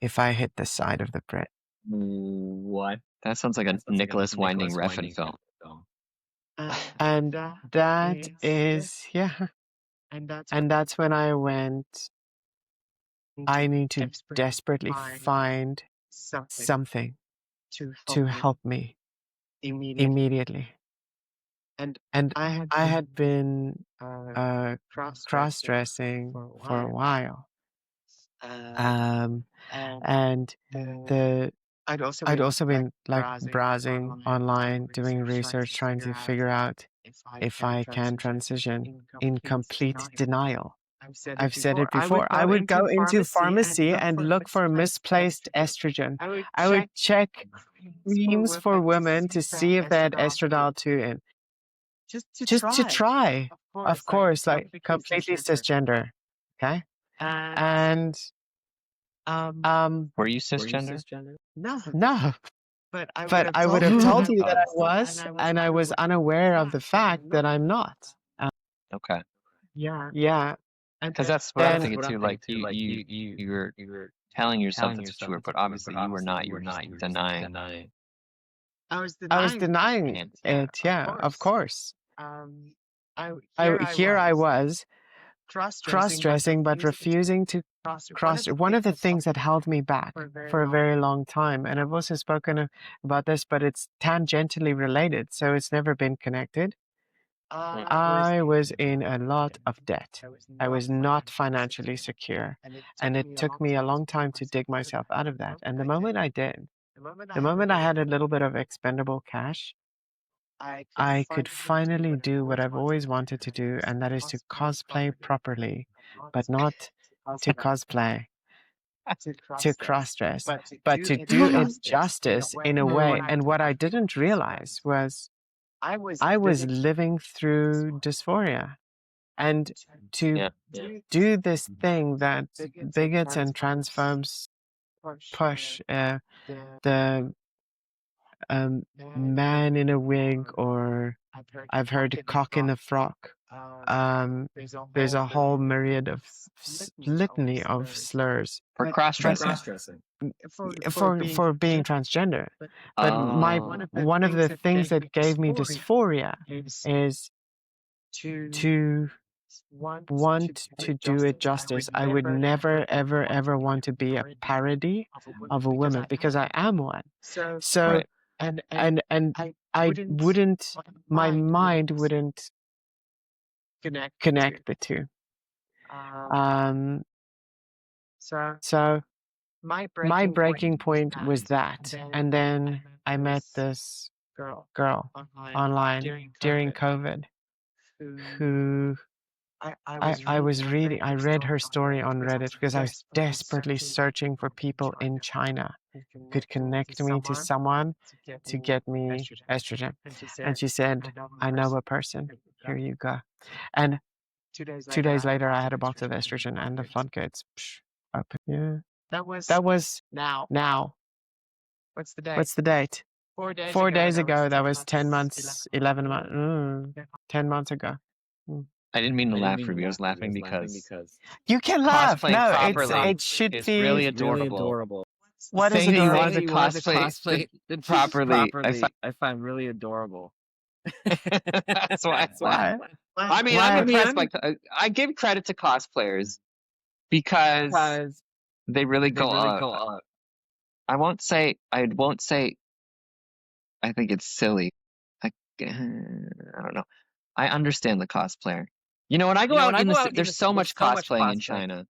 if I hit the side of the bridge. What? That sounds like a Nicholas Winding Refn film. And that is, yeah. And that's when I went, I need to desperately find something to help me immediately. And I had been cross-dressing for a while. And I'd also been like browsing online, doing research, trying to figure out if I can transition in complete denial. I've said it before. I would go into pharmacy and look for misplaced estrogen. I would check creams for women to see if they had estradiol too in. Just to try. Of course, like completely cisgender. Okay? And Were you cisgender? no. But I would have told you that I was, and I was unaware of the fact that I'm not. Okay. Yeah. Because that's what I'm Then- thinking too. Like you were telling yourself that's what you were, but obviously you were not. You were just denying. I was denying it. Yeah, of course. Here I was cross-dressing, but refusing to cross. One of the things that held me back for a very long time, and I've also spoken about this, but it's tangentially related, so it's never been connected. I was in a lot of debt. I was not financially secure, and it took me a long time to dig myself out of that. And the moment I did, the moment I had a little bit of expendable cash, I could finally do what I've always wanted to do, and that is to cosplay properly, but not to cosplay, to cross-dress, but to do it justice in a way. And what I didn't realize was I was living through dysphoria. And to do this thing that bigots and transphobes push, the man in a wig, or I've heard cock in a frock. There's a whole myriad of litany of slurs For cross-dressing. for being transgender. But one of the things that gave me dysphoria is to want to do it justice. I would never, ever, ever want to be a parody of a woman because I am one. So, Right. and I wouldn't, my mind wouldn't connect the two. So my breaking point was that, and then I met this girl online during COVID who I read her story on Reddit because I was desperately searching for people in China who could connect me to someone to get me estrogen. And she said, I know a person. Here you go. And 2 days later, I had a box of estrogen and the floodgates open. Yeah. That was now. What's the date? 4 days ago. That was 10 months, 11 months, 10 months ago. I didn't mean to laugh, Ruby. I was laughing because You can laugh. cosplaying No, properly it should is be really adorable. What is Saying that you adorable? wanted to cosplay properly, I find really adorable. That's why. Why? I mean, I'm impressed by. I give credit to cosplayers because they really go up. I won't say. I think it's silly. I don't know. I understand the cosplayer. You know, when I go out in the there's so much cosplaying in China,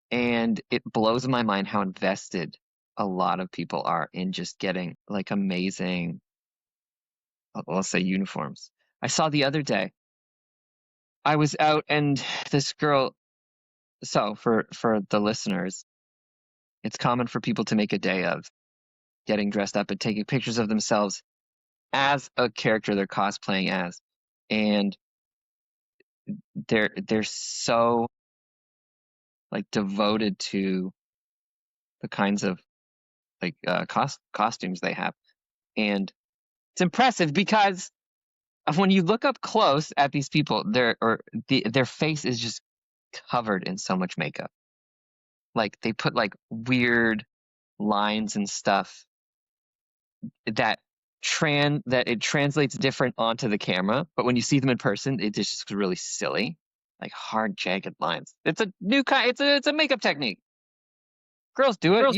and it blows my mind how invested a lot of people are in just getting like amazing let's say uniforms. I saw the other day. I was out and this girl. So for the listeners, it's common for people to make a day of getting dressed up and taking pictures of themselves as a character they're cosplaying as, and they're so like devoted to the kinds of like costumes they have, and it's impressive because when you look up close at these people, their face is just covered in so much makeup. Like they put like weird lines and stuff that it translates different onto the camera, but when you see them in person, it's just really silly, like hard, jagged lines. It's a new kind. It's a makeup technique. Girls do it.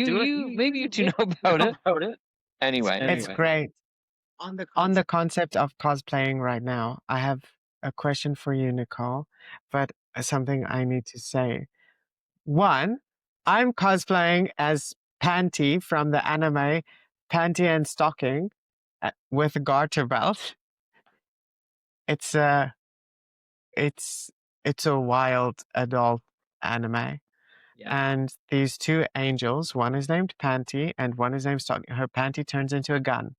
Maybe you two know about it. Anyway, It's great. On the concept of cosplaying right now, I have a question for you, Nicole, but something I need to say. One, I'm cosplaying as Panty from the anime Panty and Stocking with a garter belt. It's a it's a wild adult anime. Yeah. And these two angels, one is named Panty and one is named Stocking. Her Panty turns into a gun.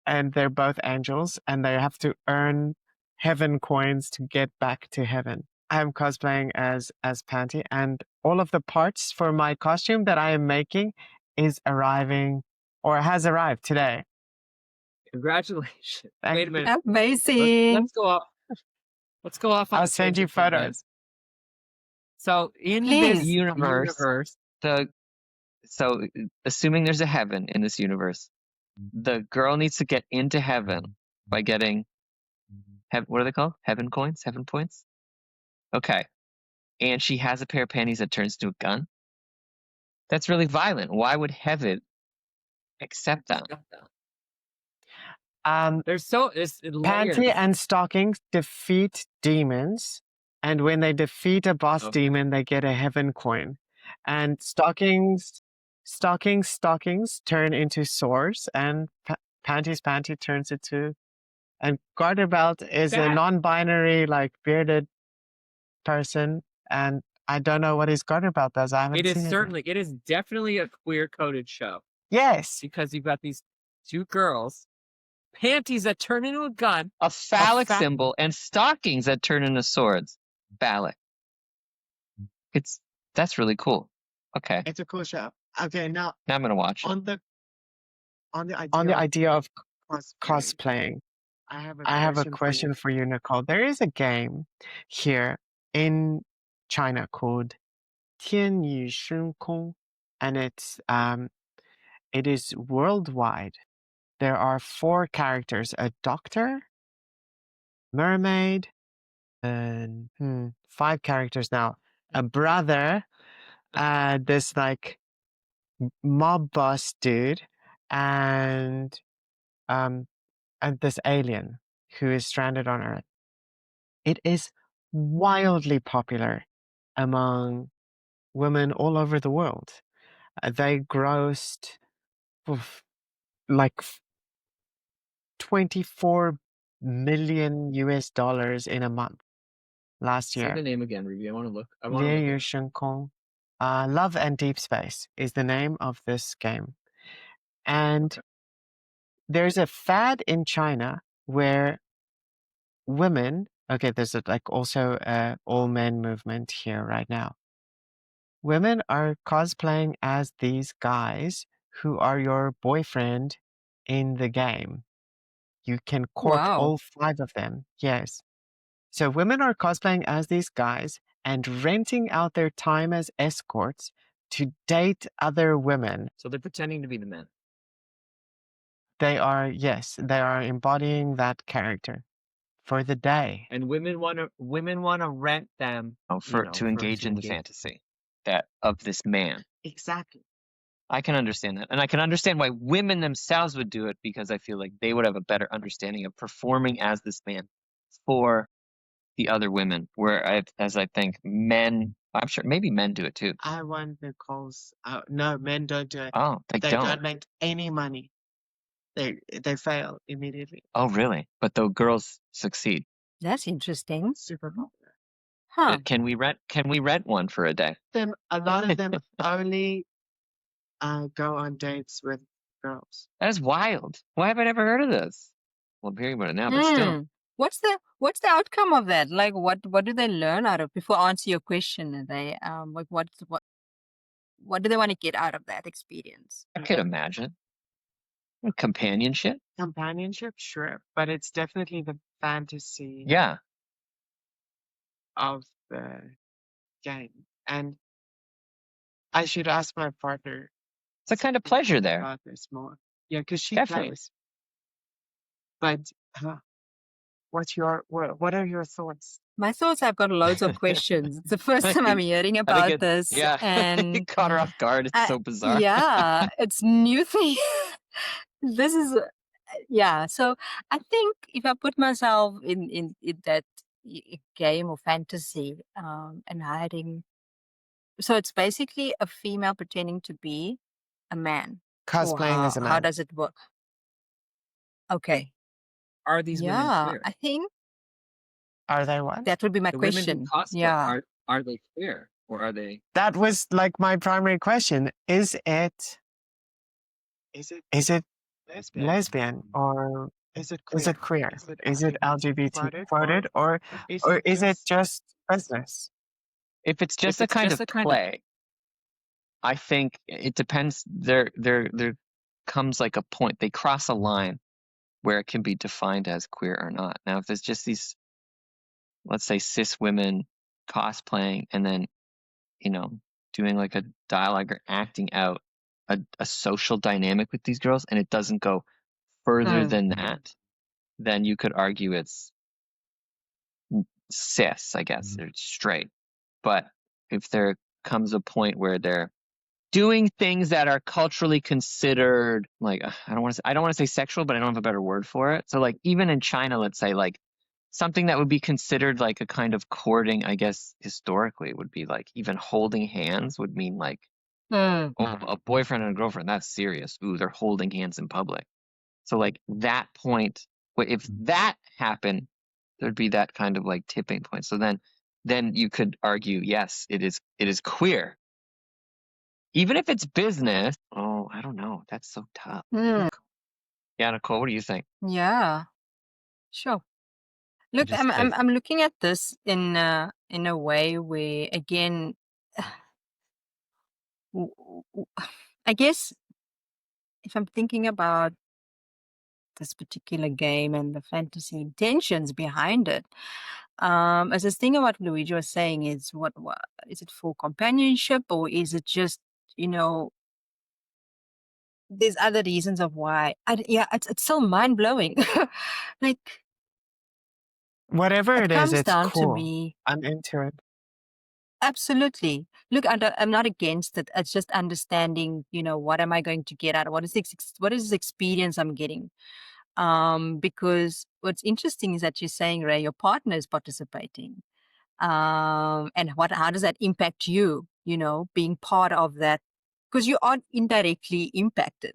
And they're both angels and they have to earn heaven coins to get back to heaven. I am cosplaying as Panty, and all of the parts for my costume that I am making is arriving or has arrived today. Congratulations. Thank Wait a minute. Amazing. Let's go off. Let's go off on I'll a send you tangent for a minute. photos. So in Please. this universe, so assuming there's a heaven in this universe, the girl needs to get into heaven by getting what are they called? Heaven coins? Heaven points? Okay. And she has a pair of panties that turns into a gun. That's really violent. Why would heaven accept that? There's it's Panty layers. and Stockings defeat demons, and when they defeat a boss demon, they get a heaven coin. And Stockings turn into swords, and Panty turns into. And Garter Belt is a non-binary, like bearded person, and I don't know what his Garter Belt does. I haven't seen it. It is definitely a queer coded show Yes. because you've got these two girls, panties that turn into a gun, a phallic symbol, and stockings that turn into swords. Phallic. That's really cool. Okay. It's a cool show. Okay, now I'm gonna watch it. On the idea of cosplaying, I have a question for you, Nicole. There is a game here in China called 天宇升空, and it is worldwide. There are 4 characters: a doctor, mermaid, and 5 characters now. A brother, this like mob boss dude, and this alien who is stranded on Earth. It is wildly popular among women all over the world. They grossed like $24 million in a month last year. Say the name again, Ruby. I want to look. Liu Yu Shen Kong. Love and Deep Space is the name of this game. And there's a fad in China where women, there's also a all men movement here right now. Women are cosplaying as these guys who are your boyfriend in the game. You can court all 5 of them. Yes. So women are cosplaying as these guys and renting out their time as escorts to date other women. So they're pretending to be the men. They are embodying that character for the day. And women want to rent them to engage in the fantasy of this man. Exactly. I can understand that. And I can understand why women themselves would do it, because I feel like they would have a better understanding of performing as this man for the other women. Whereas I think men, I'm sure maybe men do it too. I want Nicole's. No, men don't do it. Oh, they don't make any money. they fail immediately. Oh, really? But the girls succeed. That's interesting. Super popular. Huh. Can we rent one for a day? A lot of them only go on dates with girls. That is wild. Why have I never heard of this? Well, I'm hearing about it now, but still. Mm. What's the outcome of that? Like, what do they learn out of? Before I answer your question, are they like what do they want to get out of that experience? I could imagine. Companionship? Companionship, sure, but it's definitely the fantasy Yeah. of the game. And I should ask my partner It's a kind of pleasure there. about this more. Yeah, because she Definitely. plays. But what are your thoughts? My thoughts, I've got loads of questions. It's the first time I'm hearing I think about this. yeah. And You caught her off guard. It's so bizarre. yeah, it's new thing. This is yeah. So I think if I put myself in that game or fantasy, and hiding, so it's basically a female pretending to be a man. Or Cosplaying as a how man. does it work? Okay. Are these women Yeah, queer? I think Are they what? that would be my The women who question. cosplay, Yeah. are they queer or are they? That was like my primary question. Is it lesbian or is it is it queer? Is it LGBT quoted or is it just business? If it's just If a kind just of a kind of- play, I think it depends. There comes like a point. They cross a line where it can be defined as queer or not. Now, if there's just these, let's say, cis women cosplaying and then, doing like a dialogue or acting out a social dynamic with these girls, and it doesn't go further than that, then you could argue it's cis, I guess, or straight. But if there comes a point where they're doing things that are culturally considered like I don't want to say sexual, but I don't have a better word for it. So like even in China, let's say like something that would be considered like a kind of courting, I guess historically it would be like even holding hands would mean like Mm. oh, a boyfriend and a girlfriend, that's serious. Ooh, they're holding hands in public. So like that point, if that happened, there'd be that kind of like tipping point. So then you could argue, yes, it is queer. Even if it's business, oh, I don't know. That's so tough. Mm. Yeah, Nicole, what do you think? Yeah. Sure. Look, I'm looking at this in a way where again, I guess if I'm thinking about this particular game and the fantasy intentions behind it, as this thing of what Luigi was saying is what is it for companionship or is it just there's other reasons of why? It's so mind blowing. Like Whatever it is, comes it's down to cool. me. I'm into it. Absolutely. Look, I'm not against it. It's just understanding, what am I going to get out of what is this experience I'm getting? Because what's interesting is that you're saying, Ray, your partner is participating. And how does that impact you, being part of that? Because you are indirectly impacted.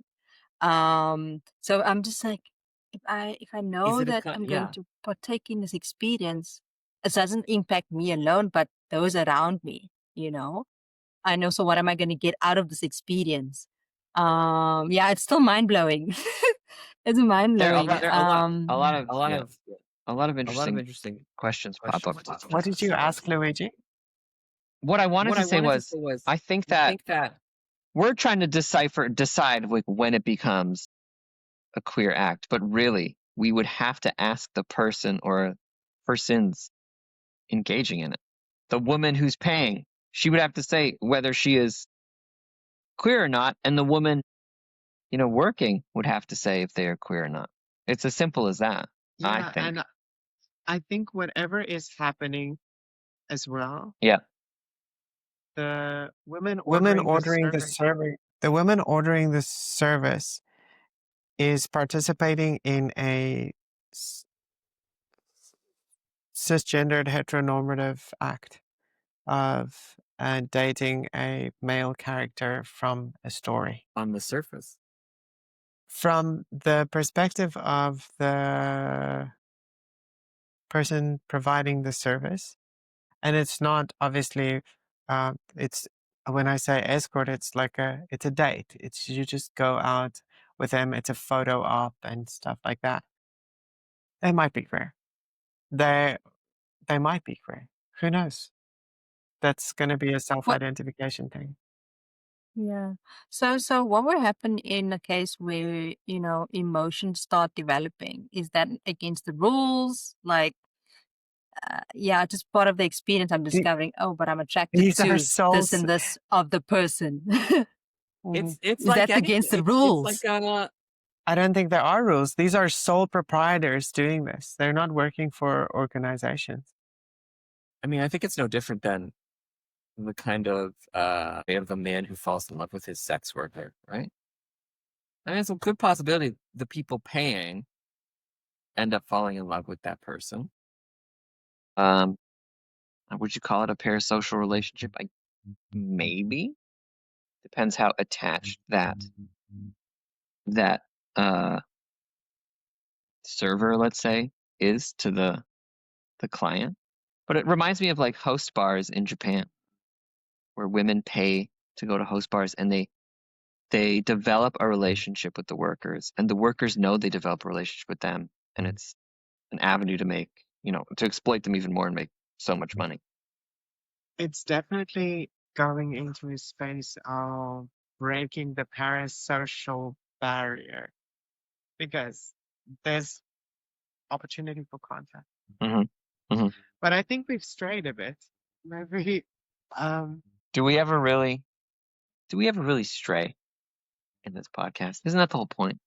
So I'm just like, if I know it a that co- I'm yeah. going to partake in this experience, it doesn't impact me alone, but those around me, I know. So what am I going to get out of this experience? Yeah, it's still mind blowing. It's mind blowing. There are a lot of of interesting interesting questions pop up. What did you ask, Luigi? What I wanted to say was, I think that we're trying to decide like when it becomes a queer act, but really we would have to ask the person or persons engaging in it. The woman who's paying, she would have to say whether she is queer or not, and the woman, working would have to say if they are queer or not. It's as simple as that. I think. And I think whatever is happening as well. Yeah. The women ordering the service is participating in a cisgendered heteronormative act of dating a male character from a story. on the surface. from the perspective of the person providing the service, and it's not obviously, it's when I say escort, it's like it's a date. It's you just go out with them. It's a photo op and stuff like that. They might be queer. They they might be queer. Who knows? That's going to be a What? self-identification thing. Yeah. So what would happen in a case where, emotions start developing? Is that against the rules? Like, yeah, just part of the experience. I'm The- discovering, oh, but I'm attracted These are to this souls. and this of the person. Mhm. It's Is like that against the anything. It's like rules? I don't think there are rules. These are sole proprietors doing this. They're not working for organizations. I mean, I think it's no different than the kind of the man who falls in love with his sex worker, right? I mean, it's a good possibility the people paying end up falling in love with that person. Would you call it a parasocial relationship? Maybe. Depends how attached that server, let's say, is to the client. But it reminds me of like host bars in Japan, where women pay to go to host bars, and they develop a relationship with the workers, and the workers know they develop a relationship with them, and it's an avenue to make, to exploit them even more and make so much money. It's definitely going into a space of breaking the parasocial barrier because there's opportunity for contact. Mm-hmm. But I think we've strayed a bit. Maybe Do we ever really stray in this podcast? Isn't that the whole point?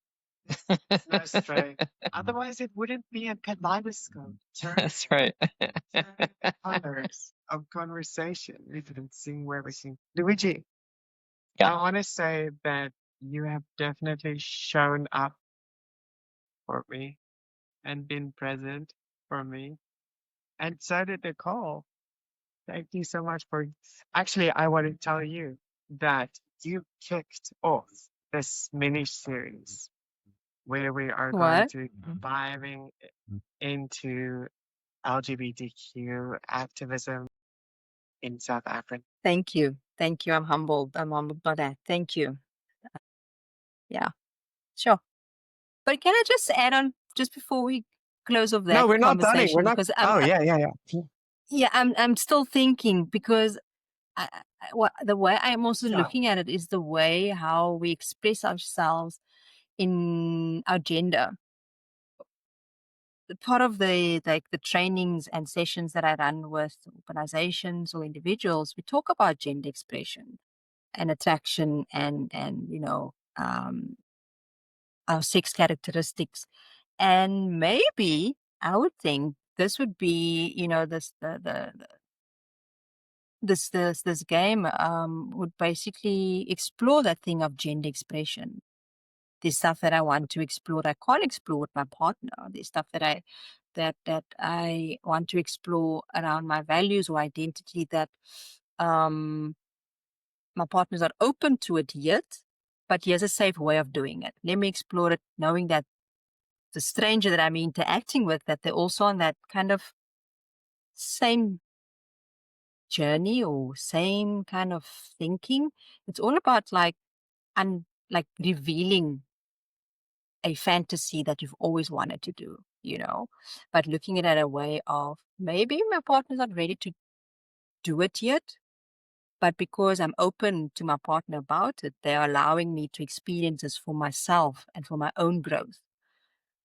no stray. Otherwise, it wouldn't be a kaleidoscope. That's right. Colors of conversation. We didn't see where we see. Luigi, Yeah. I want to say that you have definitely shown up for me and been present for me. And so did Nicole. Thank you so much for. Actually, I want to tell you that you kicked off this mini series where we are going What? to diving into LGBTQ activism in South Africa. Thank you. Thank you. I'm humbled. I'm humbled by that. Thank you. Yeah, sure. But can I just add on just before we close off No, that we're not done. We're conversation? not. Because Oh, yeah. yeah, I'm still thinking because the way I'm also Sure. looking at it is the way how we express ourselves in our gender. Part of the trainings and sessions that I run with organizations or individuals, we talk about gender expression and attraction and our sex characteristics. And maybe I would think this would be, this game would basically explore that thing of gender expression. There's stuff that I want to explore that I can't explore with my partner. There's stuff that I want to explore around my values or identity that my partner's not open to it yet, but here's a safe way of doing it. Let me explore it, knowing that the stranger that I'm interacting with, that they're also on that kind of same journey or same kind of thinking. It's all about like revealing a fantasy that you've always wanted to do, but looking at it a way of maybe my partner's not ready to do it yet, but because I'm open to my partner about it, they're allowing me to experience this for myself and for my own growth.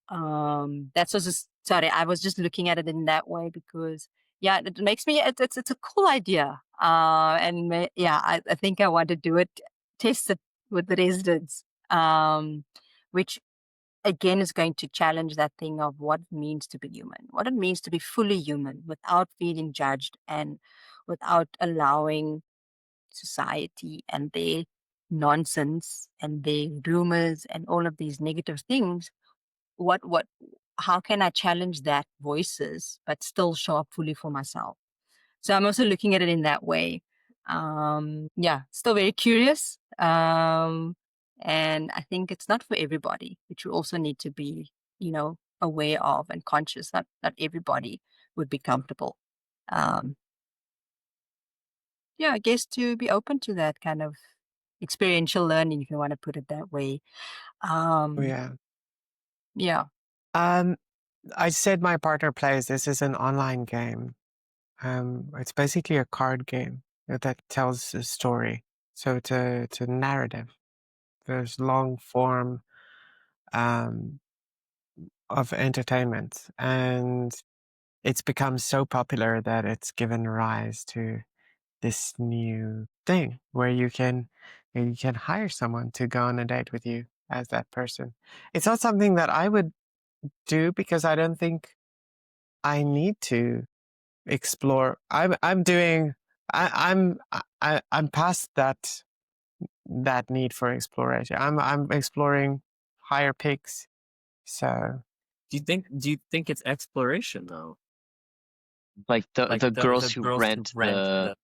That's also sorry, I was just looking at it in that way because yeah, it makes me it's a cool idea. Yeah, I think I want to do it, test it with the residents. Which again is going to challenge that thing of what it means to be human, what it means to be fully human without feeling judged and without allowing society and their nonsense and their rumors and all of these negative things. What how can I challenge that voices but still show up fully for myself? So I'm also looking at it in that way. Yeah, still very curious. And I think it's not for everybody, which you also need to be, aware of and conscious that not everybody would be comfortable. Um, yeah, I guess to be open to that kind of experiential learning, if you want to put it that way. Oh, Um, yeah. yeah. Um, I said my partner plays. This is an online game. It's basically a card game that tells a story. So it's a narrative. There's long form um, of entertainment, and it's become so popular that it's given rise to this new thing where you can hire someone to go on a date with you as that person. It's not something that I would do because I don't think I need to explore. I'm doing. I'm past that need for exploration. I'm exploring higher peaks. So Do you think it's exploration though? Like the Like the girls the who girls who rent rent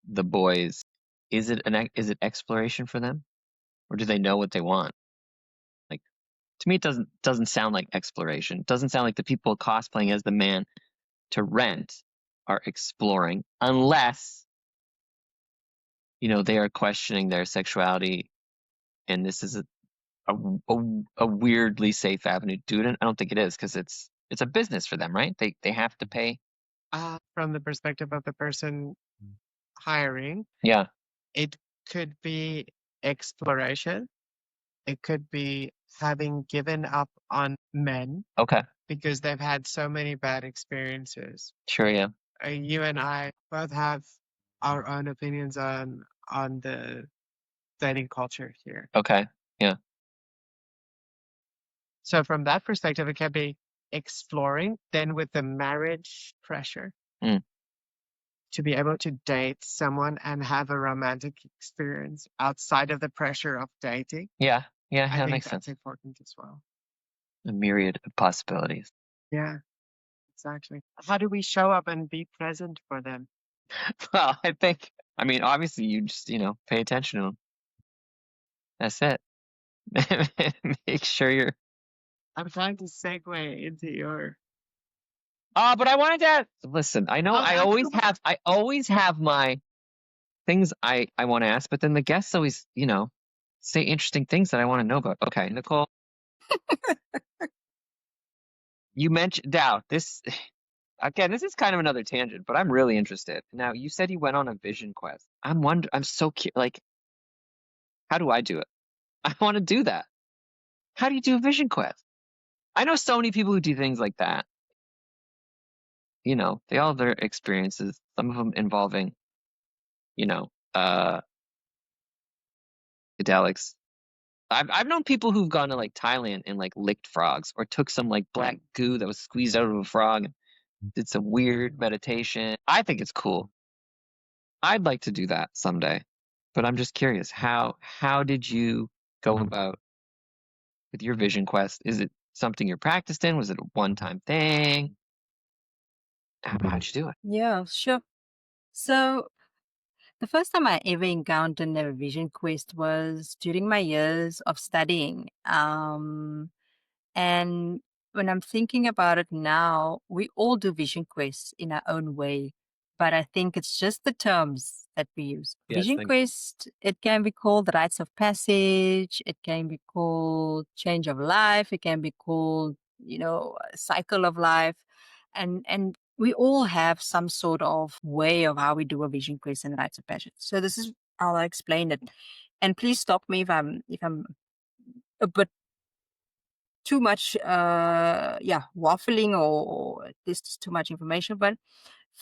the boys, is it exploration for them, or do they know what they want? Like, to me, it doesn't sound like exploration. It doesn't sound like the people cosplaying as the man to rent are exploring, unless they are questioning their sexuality, and this is a weirdly safe avenue to do it. And I don't think it is, because it's a business for them, right? They have to pay. from the perspective of the person hiring, Yeah. it could be exploration. It could be having given up on men Okay. because they've had so many bad experiences. Sure. Yeah. You and I both have our own opinions on the dating culture here. Okay. Yeah. So from that perspective, it can be exploring. Then with the marriage pressure Mm. to be able to date someone and have a romantic experience outside of the pressure of dating, Yeah. Yeah. I That think makes that's sense. important as well. A myriad of possibilities. Yeah, exactly. How do we show up and be present for them? Well, I mean, obviously, you just pay attention to them. That's it. Make sure you're. I'm trying to segue into your. Oh, but I wanted to listen. I know Oh, I always have my things I want to ask, but then the guests always say interesting things that I want to know about. Okay, Nicole, you mentioned Dow. This again, this is kind of another tangent, but I'm really interested. Now, you said you went on a vision quest. I'm so curious. Like, how do I do it? I want to do that. How do you do a vision quest? I know so many people who do things like that. They all have their experiences, some of them involving, you know, uh, psychedelics. I've known people who've gone to like Thailand and like licked frogs, or took some like black goo that was squeezed out of a frog and did some weird meditation. I think it's cool. I'd like to do that someday, but I'm just curious, how did you go about with your vision quest? Is it something you're practiced in? Was it a one-time thing? How'd you do it? Yeah, sure. So the first time I ever encountered a vision quest was during my years of studying. And when I'm thinking about it now, we all do vision quests in our own way. But I think it's just the terms that we use. Yes, Vision quest, it can be called rites of passage, it can be called change of life, it can be called, a cycle of life. And we all have some sort of way of how we do a vision quest and rites of passage. So this is how I explain it. And please stop me if I'm a bit too much waffling, or there's just too much information. But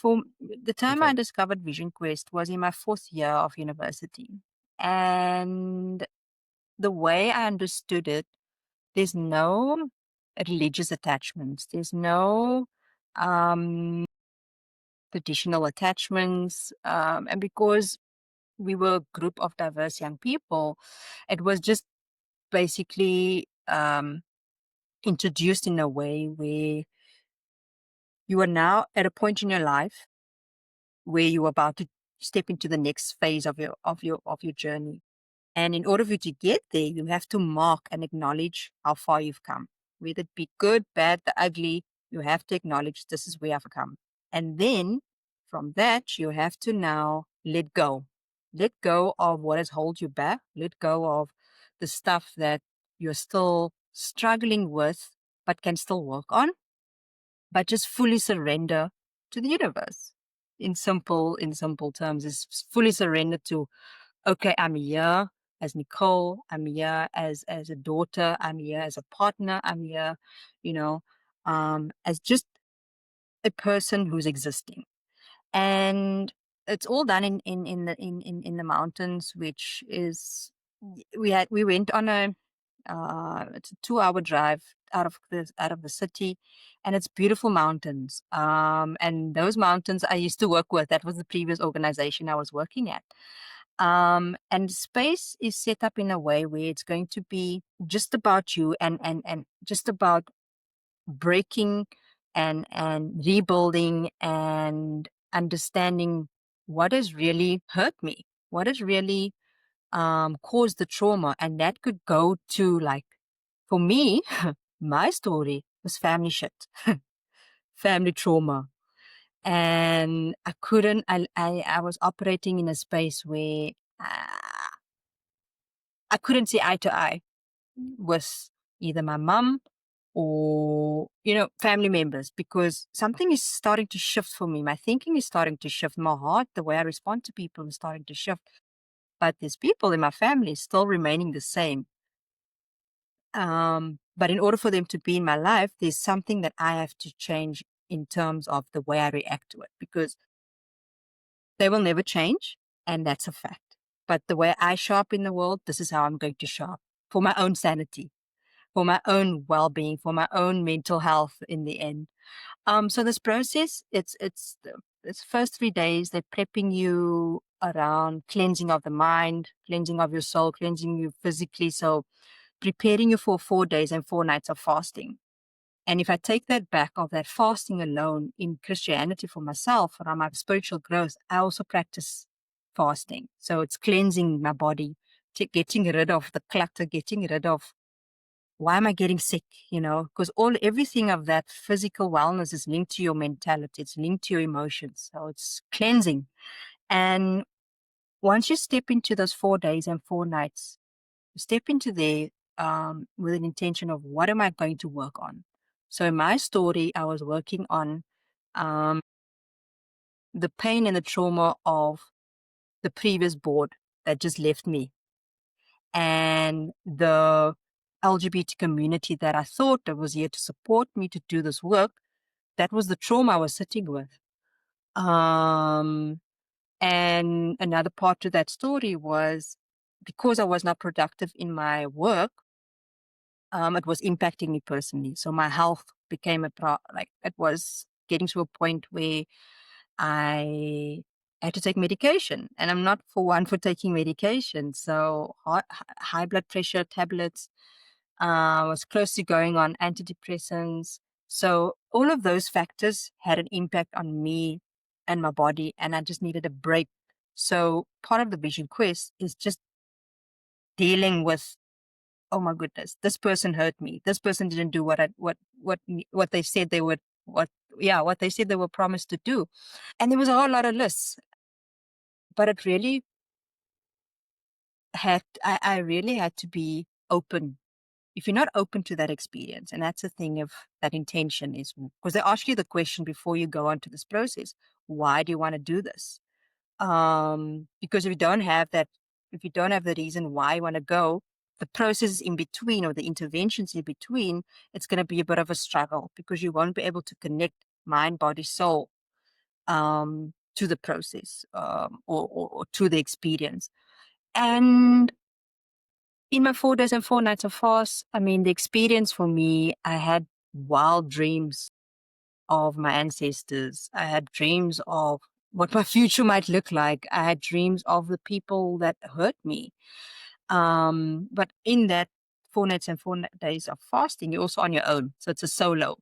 the time okay. I discovered vision quest was in my fourth year of university, and the way I understood it, there's no religious attachments, there's no um traditional attachments, and because we were a group of diverse young people, it was just basically introduced in a way where you are now at a point in your life where you're about to step into the next phase of your journey. And in order for you to get there, you have to mark and acknowledge how far you've come. Whether it be good, bad, the ugly, you have to acknowledge this is where I've come. And then from that, you have to now let go. Let go of what has held you back. Let go of the stuff that you're still struggling with, but can still work on. But just fully surrender to the universe. In simple terms, is fully surrender to, okay, I'm here as Nicole, I'm here as a daughter, I'm here as a partner, I'm here, you know, as just a person who's existing. And it's all done in the mountains, which is we went on it's a 2-hour drive out of the city, and it's beautiful mountains. And those mountains I used to work with. That was the previous organization I was working at. And space is set up in a way where it's going to be just about you and just about breaking and rebuilding and understanding what has really hurt me, what has really caused the trauma. And that could go to, like, for me, my story was family shit, family trauma. And I couldn't, I was operating in a space where I couldn't see eye to eye with either my mum or, family members, because something is starting to shift for me. My thinking is starting to shift. My heart, the way I respond to people is starting to shift. But there's people in my family still remaining the same. But in order for them to be in my life, there's something that I have to change in terms of the way I react to it, because they will never change, and that's a fact. But the way I show up in the world, this is how I'm going to show up for my own sanity, for my own well-being, for my own mental health in the end. So this process, it's first 3 days, they're prepping you around cleansing of the mind, cleansing of your soul, cleansing you physically. So preparing you for 4 days and 4 nights of fasting. And if I take that back of that fasting alone in Christianity for myself, around my spiritual growth, I also practice fasting. So it's cleansing my body, getting rid of the clutter, getting rid of, why am I getting sick? Because everything of that physical wellness is linked to your mentality. It's linked to your emotions. So it's cleansing. And once you step into those 4 days and 4 nights, you step into there with an intention of, what am I going to work on? So in my story, I was working on the pain and the trauma of the previous board that just left me, and the LGBT community that I thought that was here to support me to do this work. That was the trauma I was sitting with. And another part to that story was, because I was not productive in my work, it was impacting me personally. So my health became it was getting to a point where I had to take medication, and I'm not for one for taking medication. So high blood pressure tablets, was close to going on antidepressants. So all of those factors had an impact on me and my body, and I just needed a break. So part of the Vision Quest is just dealing with, oh my goodness, this person hurt me. This person didn't do what they said they would, what they said they were promised to do. And there was a whole lot of lists, but it really I really had to be open. If you're not open to that experience, and that's the thing of that intention, is because they ask you the question before you go on to this process, why do you want to do this? Because if you don't have the reason why you want to go, the process in between, or the interventions in between, it's going to be a bit of a struggle, because you won't be able to connect mind, body, soul to the process, or to the experience. And in my 4 days and 4 nights of fast, I mean, the experience for me, I had wild dreams of my ancestors. I had dreams of what my future might look like. I had dreams of the people that hurt me. But in that 4 nights and 4 days of fasting, you're also on your own. So it's a solo.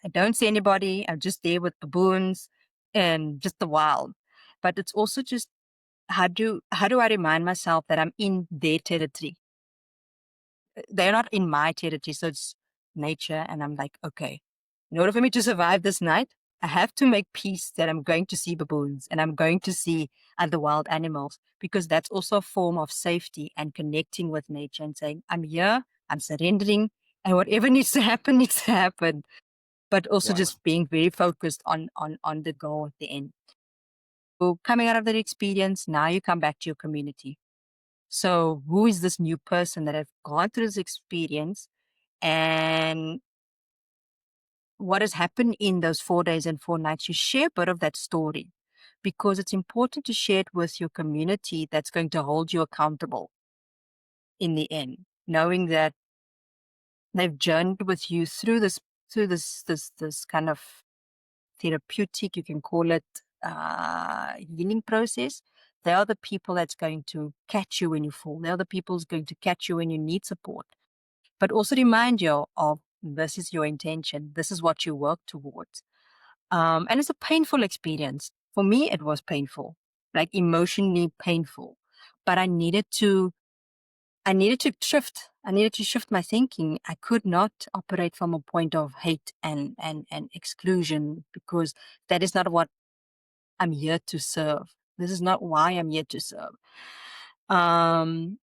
I don't see anybody. I'm just there with baboons and just the wild. But it's also just how do I remind myself that I'm in their territory? They're not in my territory, so it's nature, and I'm like, okay, in order for me to survive this night, I have to make peace that I'm going to see baboons and I'm going to see other wild animals, because that's also a form of safety and connecting with nature and saying, I'm here, I'm surrendering, and whatever needs to happen needs to happen. But also Yeah. just being very focused on the goal at the end. So coming out of that experience, now you come back to your community. So who is this new person that have gone through this experience, and what has happened in those 4 days and 4 nights? You share a bit of that story, because it's important to share it with your community that's going to hold you accountable in the end, knowing that they've journeyed with you through this kind of therapeutic, you can call it, healing process. They are the people that's going to catch you when you fall. They are the people who's going to catch you when you need support, but also remind you of, this is your intention. This is what you work towards. And it's a painful experience. For me, it was painful, like emotionally painful, but I needed to shift. I needed to shift my thinking. I could not operate from a point of hate and exclusion, because that is not what I'm here to serve. This is not why I'm here to serve. And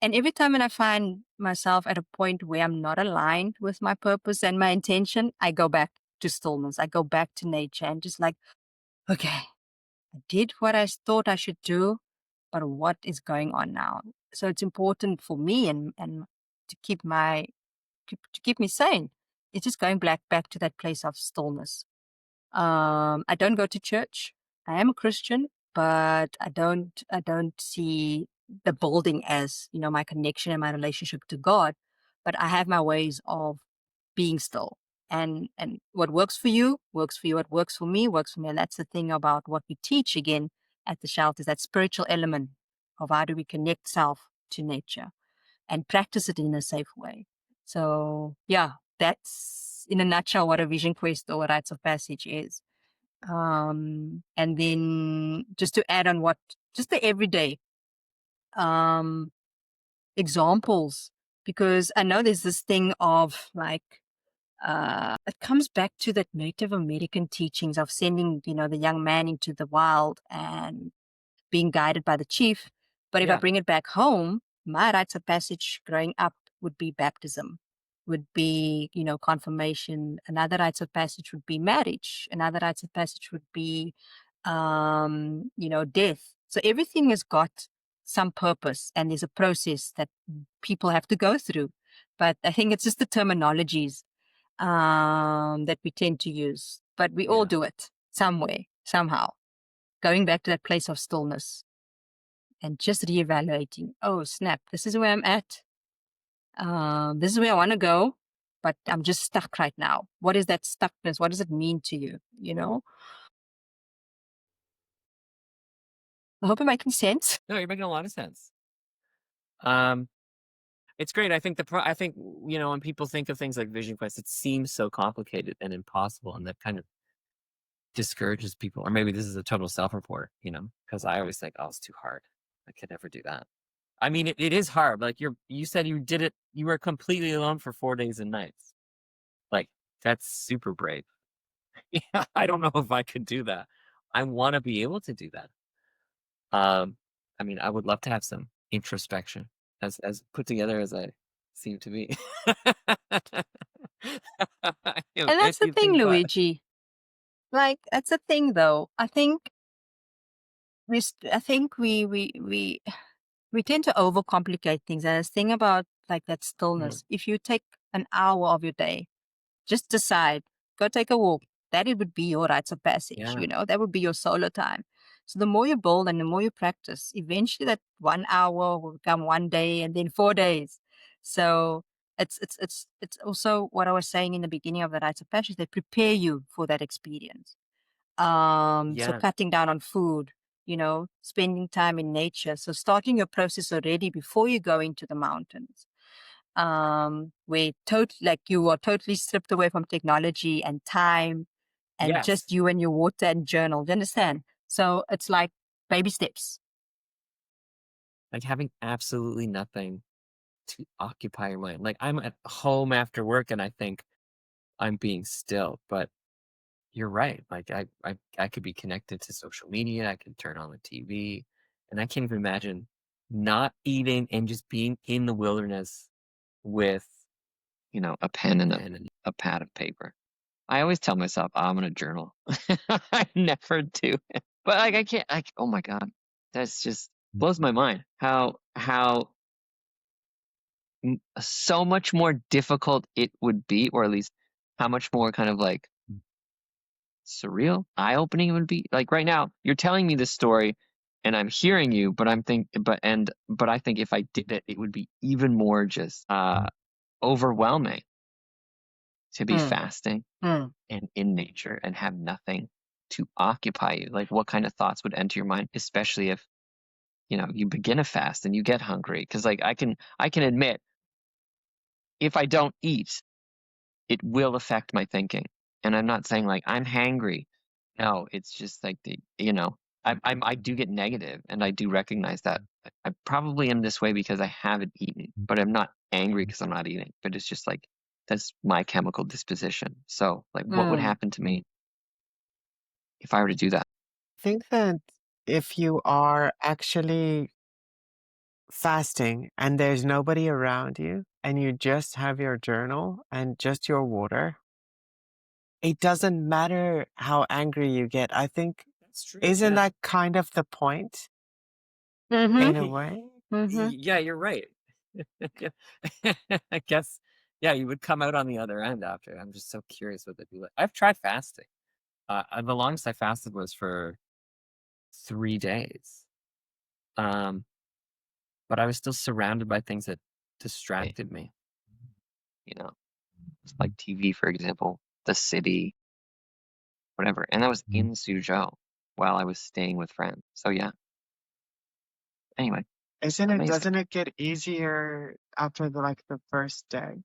every time when I find myself at a point where I'm not aligned with my purpose and my intention, I go back to stillness. I go back to nature and just like, okay, I did what I thought I should do, but what is going on now? So it's important for me and to keep to keep me sane. It's just going back to that place of stillness. I don't go to church. I am a Christian, but I don't see the building as, my connection and my relationship to God. But I have my ways of being still. And what works for you works for you. What works for me works for me. And that's the thing about what we teach again at the shelter, is that spiritual element of how do we connect self to nature and practice it in a safe way. So yeah, that's in a nutshell what a vision quest or a rites of passage is. And then just to add on just the everyday um, examples, because I know there's this thing of like, it comes back to that Native American teachings of sending, the young man into the wild and being guided by the chief. But if I Yeah. bring it back home, my rites of passage growing up would be baptism, would be, confirmation. Another rites of passage would be marriage. Another rites of passage would be, death. So everything has got some purpose, and there's a process that people have to go through. But I think it's just the terminologies that we tend to use. But we all Yeah. do it some way, somehow. Going back to that place of stillness and just reevaluating. Oh, snap, this is where I'm at. This is where I want to go, but I'm just stuck right now. What is that stuckness? What does it mean to you? I hope I'm making sense. No, you're making a lot of sense. Um, it's great. I think I think, when people think of things like Vision Quest, it seems so complicated and impossible, and that kind of discourages people. Or maybe this is a total self-report, because I always think, oh, it's too hard. I could never do that. I mean, it is hard. Like you said, you did it. You were completely alone for 4 days and nights. Like, that's super brave. Yeah, I don't know if I could do that. I want to be able to do that. I mean, I would love to have some introspection, as put together as I seem to be. I am And that's the thing, anything but. Luigi. Like, that's the thing, though. I think we tend to overcomplicate things. And the thing about like that Mhm. stillness, if you take an hour of your day, just decide, go take a walk. That it would be your rites of passage, Yeah. that would be your solo time. So the more you build and the more you practice, eventually that 1 hour will become 1 day and then 4 days. So it's also what I was saying in the beginning of the rites of passage. They prepare you for that experience. So Yeah. cutting down on food, spending time in nature. So starting your process already before you go into the mountains. Where like you are totally stripped away from technology and time, and Yes. just you and your water and journal. Do you understand? So it's like baby steps. like having absolutely nothing to occupy your mind. Like I'm at home after work and I think I'm being still, but you're right. Like I could be connected to social media. I can turn on the TV, and I can't even imagine not eating and just being in the wilderness with a pen and pen and a pad of paper. I always tell myself, "Oh, I'm gonna journal." I never do. But like I can't like oh my God. That's just blows my mind. How so much more difficult it would be, or at least how much more kind of like surreal, eye-opening it would be. Like right now, you're telling me this story and I'm hearing you, but but I think if I did it, it would be even more just overwhelming to be Mm, fasting mm, and in nature and have nothing to occupy you. Like what kind of thoughts would enter your mind, especially if, you begin a fast and you get hungry. Cause like I can admit if I don't eat, it will affect my thinking. And I'm not saying like I'm hangry. No, it's just like I do get negative, and I do recognize that I probably am this way because I haven't eaten, but I'm not angry because I'm not eating. But it's just like that's my chemical disposition. So like, what would mm, happen to me if I were to do that? I think that if you are actually fasting and there's nobody around you and you just have your journal and just your water, it doesn't matter how angry you get. I think, that's true. isn't Yeah. that kind of the point mm-hmm, in a way? mm-hmm. Yeah, you're right. Yeah. I guess, yeah, you would come out on the other end after. I'm just so curious what that'd be like. I've tried fasting. The longest I fasted was for 3 days. Um, but I was still surrounded by things that Hey, distracted me. you know, like TV, for example, The City, whatever, and that was in Suzhou while I was staying with friends. So yeah. Anyway, amazing. Doesn't it get easier after the first day?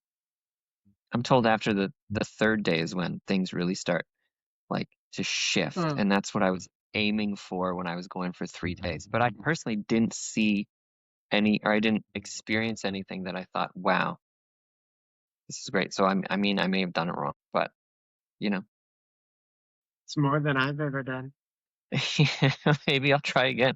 I'm told after the third day is when things really start like to shift, Mm. and that's what I was aiming for when I was going for 3 days. But I personally didn't see or I didn't experience anything that I thought, "Wow, this is great." So I mean, I may have done it wrong, but you know, It's more than I've ever done. maybe I'll try again.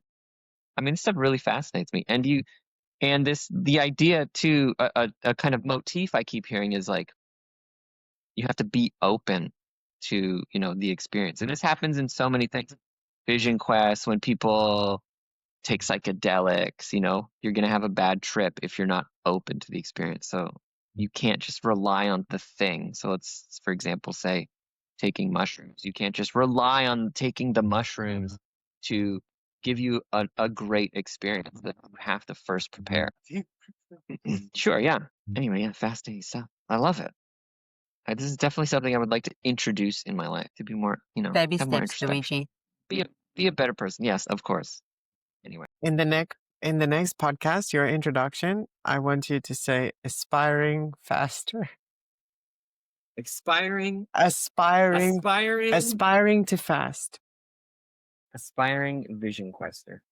I mean, this stuff really fascinates me, and the idea too, a kind of motif I keep hearing is like you have to be open to the experience, and this happens in so many things. Vision Quest, when people take psychedelics, you're going to have a bad trip if you're not open to the experience. So you can't just rely on the thing. So let's, for example, say taking mushrooms. You can't just rely on taking the mushrooms to give you a great experience. That you have to first prepare. Sure, yeah. Anyway, yeah, fasting stuff. I love it. This is definitely something I would like to introduce in my life to be more, Baby have more steps, introspection. Luigi. Be a better person. Yes, of course. Anyway, In the next podcast, your introduction, I want you to say aspiring faster. Expiring, Aspiring aspiring, aspiring to fast. aspiring vision quester.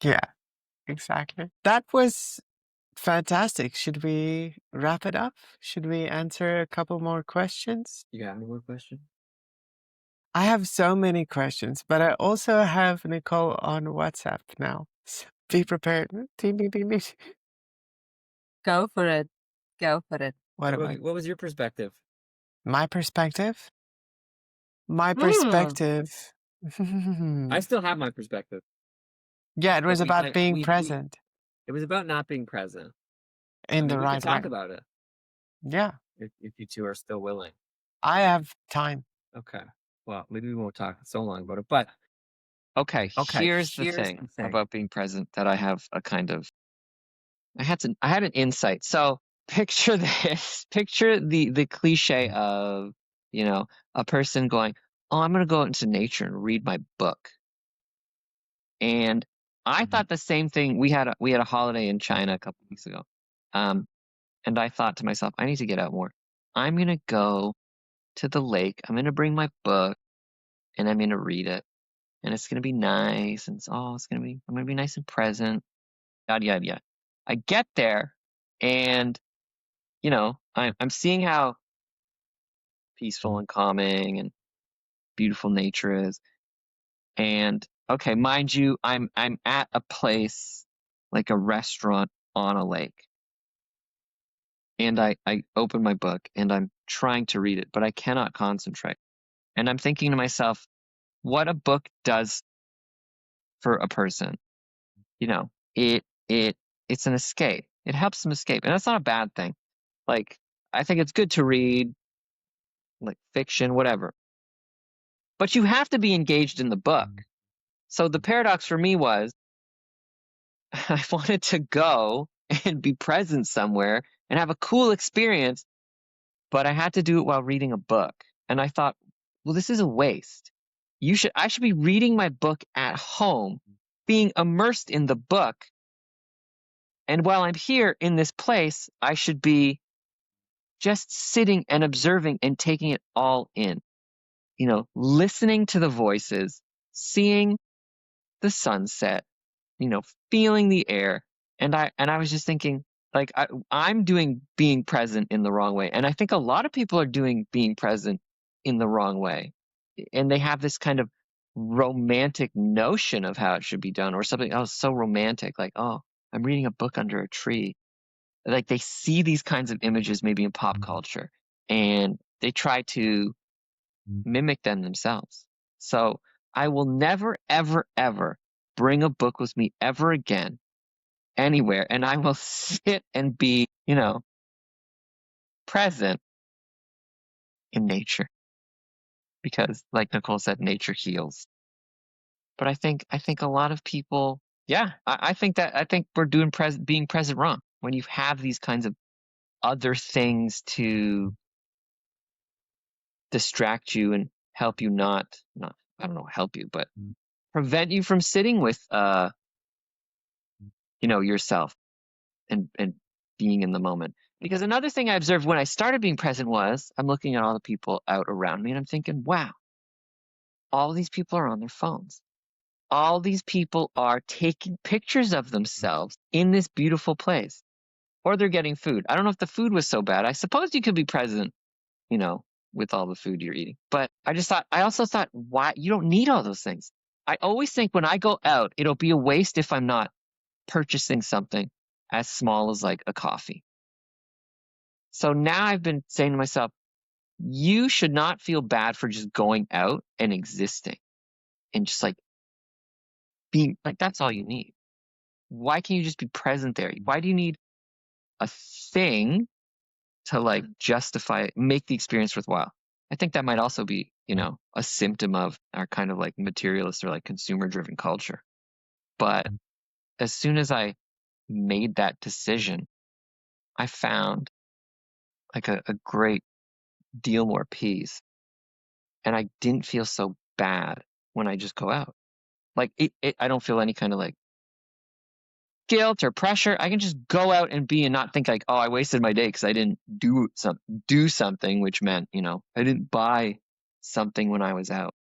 Yeah, exactly. That was fantastic. Should we wrap it up? Should we answer a couple more questions? You got any more questions? I have so many questions, but I also have Nicole on WhatsApp now. So be prepared. Ding, ding, ding, ding. Go for it. Go for it. What am I? What was your perspective? My perspective? My Mm. perspective. I still have my perspective. Yeah, it But was about being present it was about not being present. I in mean, the we could right talk way. about it Yeah, if you two are still willing. I have time. Okay. Well, maybe we won't talk so long about it, but okay, okay, here's the thing about being present that I have a kind of I had an insight. So picture this. Picture the cliche of, a person going, "Oh, I'm gonna go out into nature and read my book." And I thought the same thing. We had a holiday in China a couple weeks ago. Um, and I thought to myself, I need to get out more. I'm gonna go to the lake. I'm gonna bring my book and I'm gonna read it. And it's gonna be nice. And I'm gonna be nice and present. yada yada yada. I get there, and I'm seeing how peaceful and calming and beautiful nature is. And okay, mind you, I'm at a place like a restaurant on a lake. And I open my book and I'm trying to read it, but I cannot concentrate. And I'm thinking to myself, what a book does for a person. It it's an escape. It helps them escape. And that's not a bad thing. Like, I think it's good to read, like fiction, whatever. But you have to be engaged in the book. So the paradox for me was I wanted to go and be present somewhere and have a cool experience, but I had to do it while reading a book. And I thought, well, this is a waste. I should be reading my book at home, being immersed in the book. And while I'm here in this place, I should be just sitting and observing and taking it all in, listening to the voices, seeing the sunset, feeling the air. And I was just thinking, like, I'm doing being present in the wrong way. And I think a lot of people are doing being present in the wrong way. And they have this kind of romantic notion of how it should be done, or something else so romantic, like, oh, I'm reading a book under a tree. Like, they see these kinds of images maybe in pop culture, and they try to mimic them themselves. So I will never, ever, ever bring a book with me ever again anywhere, and I will sit and be, present in nature, because, like Nicole said, nature heals. But I think a lot of people, yeah, I think we're doing being present wrong when you have these kinds of other things to distract you and help you not I don't know, help you, but prevent you from sitting with yourself and being in the moment. Because another thing I observed when I started being present was I'm looking at all the people out around me and I'm thinking, wow, all these people are on their phones. All these people are taking pictures of themselves in this beautiful place, or they're getting food. I don't know if the food was so bad. I suppose you could be present, with all the food you're eating. But I also thought, why? You don't need all those things. I always think when I go out, it'll be a waste if I'm not purchasing something as small as like a coffee. So now I've been saying to myself, you should not feel bad for just going out and existing and just like being like, that's all you need. Why can't you just be present there? Why do you need a thing to like justify it, make the experience worthwhile? I think that might also be, a symptom of our kind of like materialist or like consumer driven culture. But as soon as I made that decision, I found like a great deal more peace. And I didn't feel so bad when I just go out. Like I don't feel any kind of like guilt or pressure. I can just go out and be and not think like, oh, I wasted my day because I didn't do something, which meant, I didn't buy something when I was out.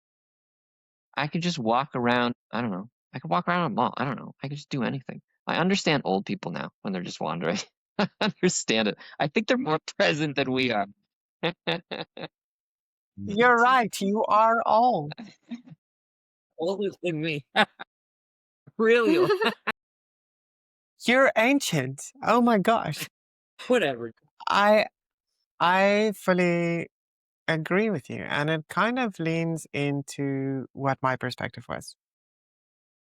I could just walk around. I don't know. I could walk around a mall. I don't know. I could just do anything. I understand old people now when they're just wandering. I understand it. I think they're more present than we are. You're right. You are old. Older than me. Really old. You're ancient. Oh my gosh. Whatever. I fully agree with you, and it kind of leans into what my perspective was.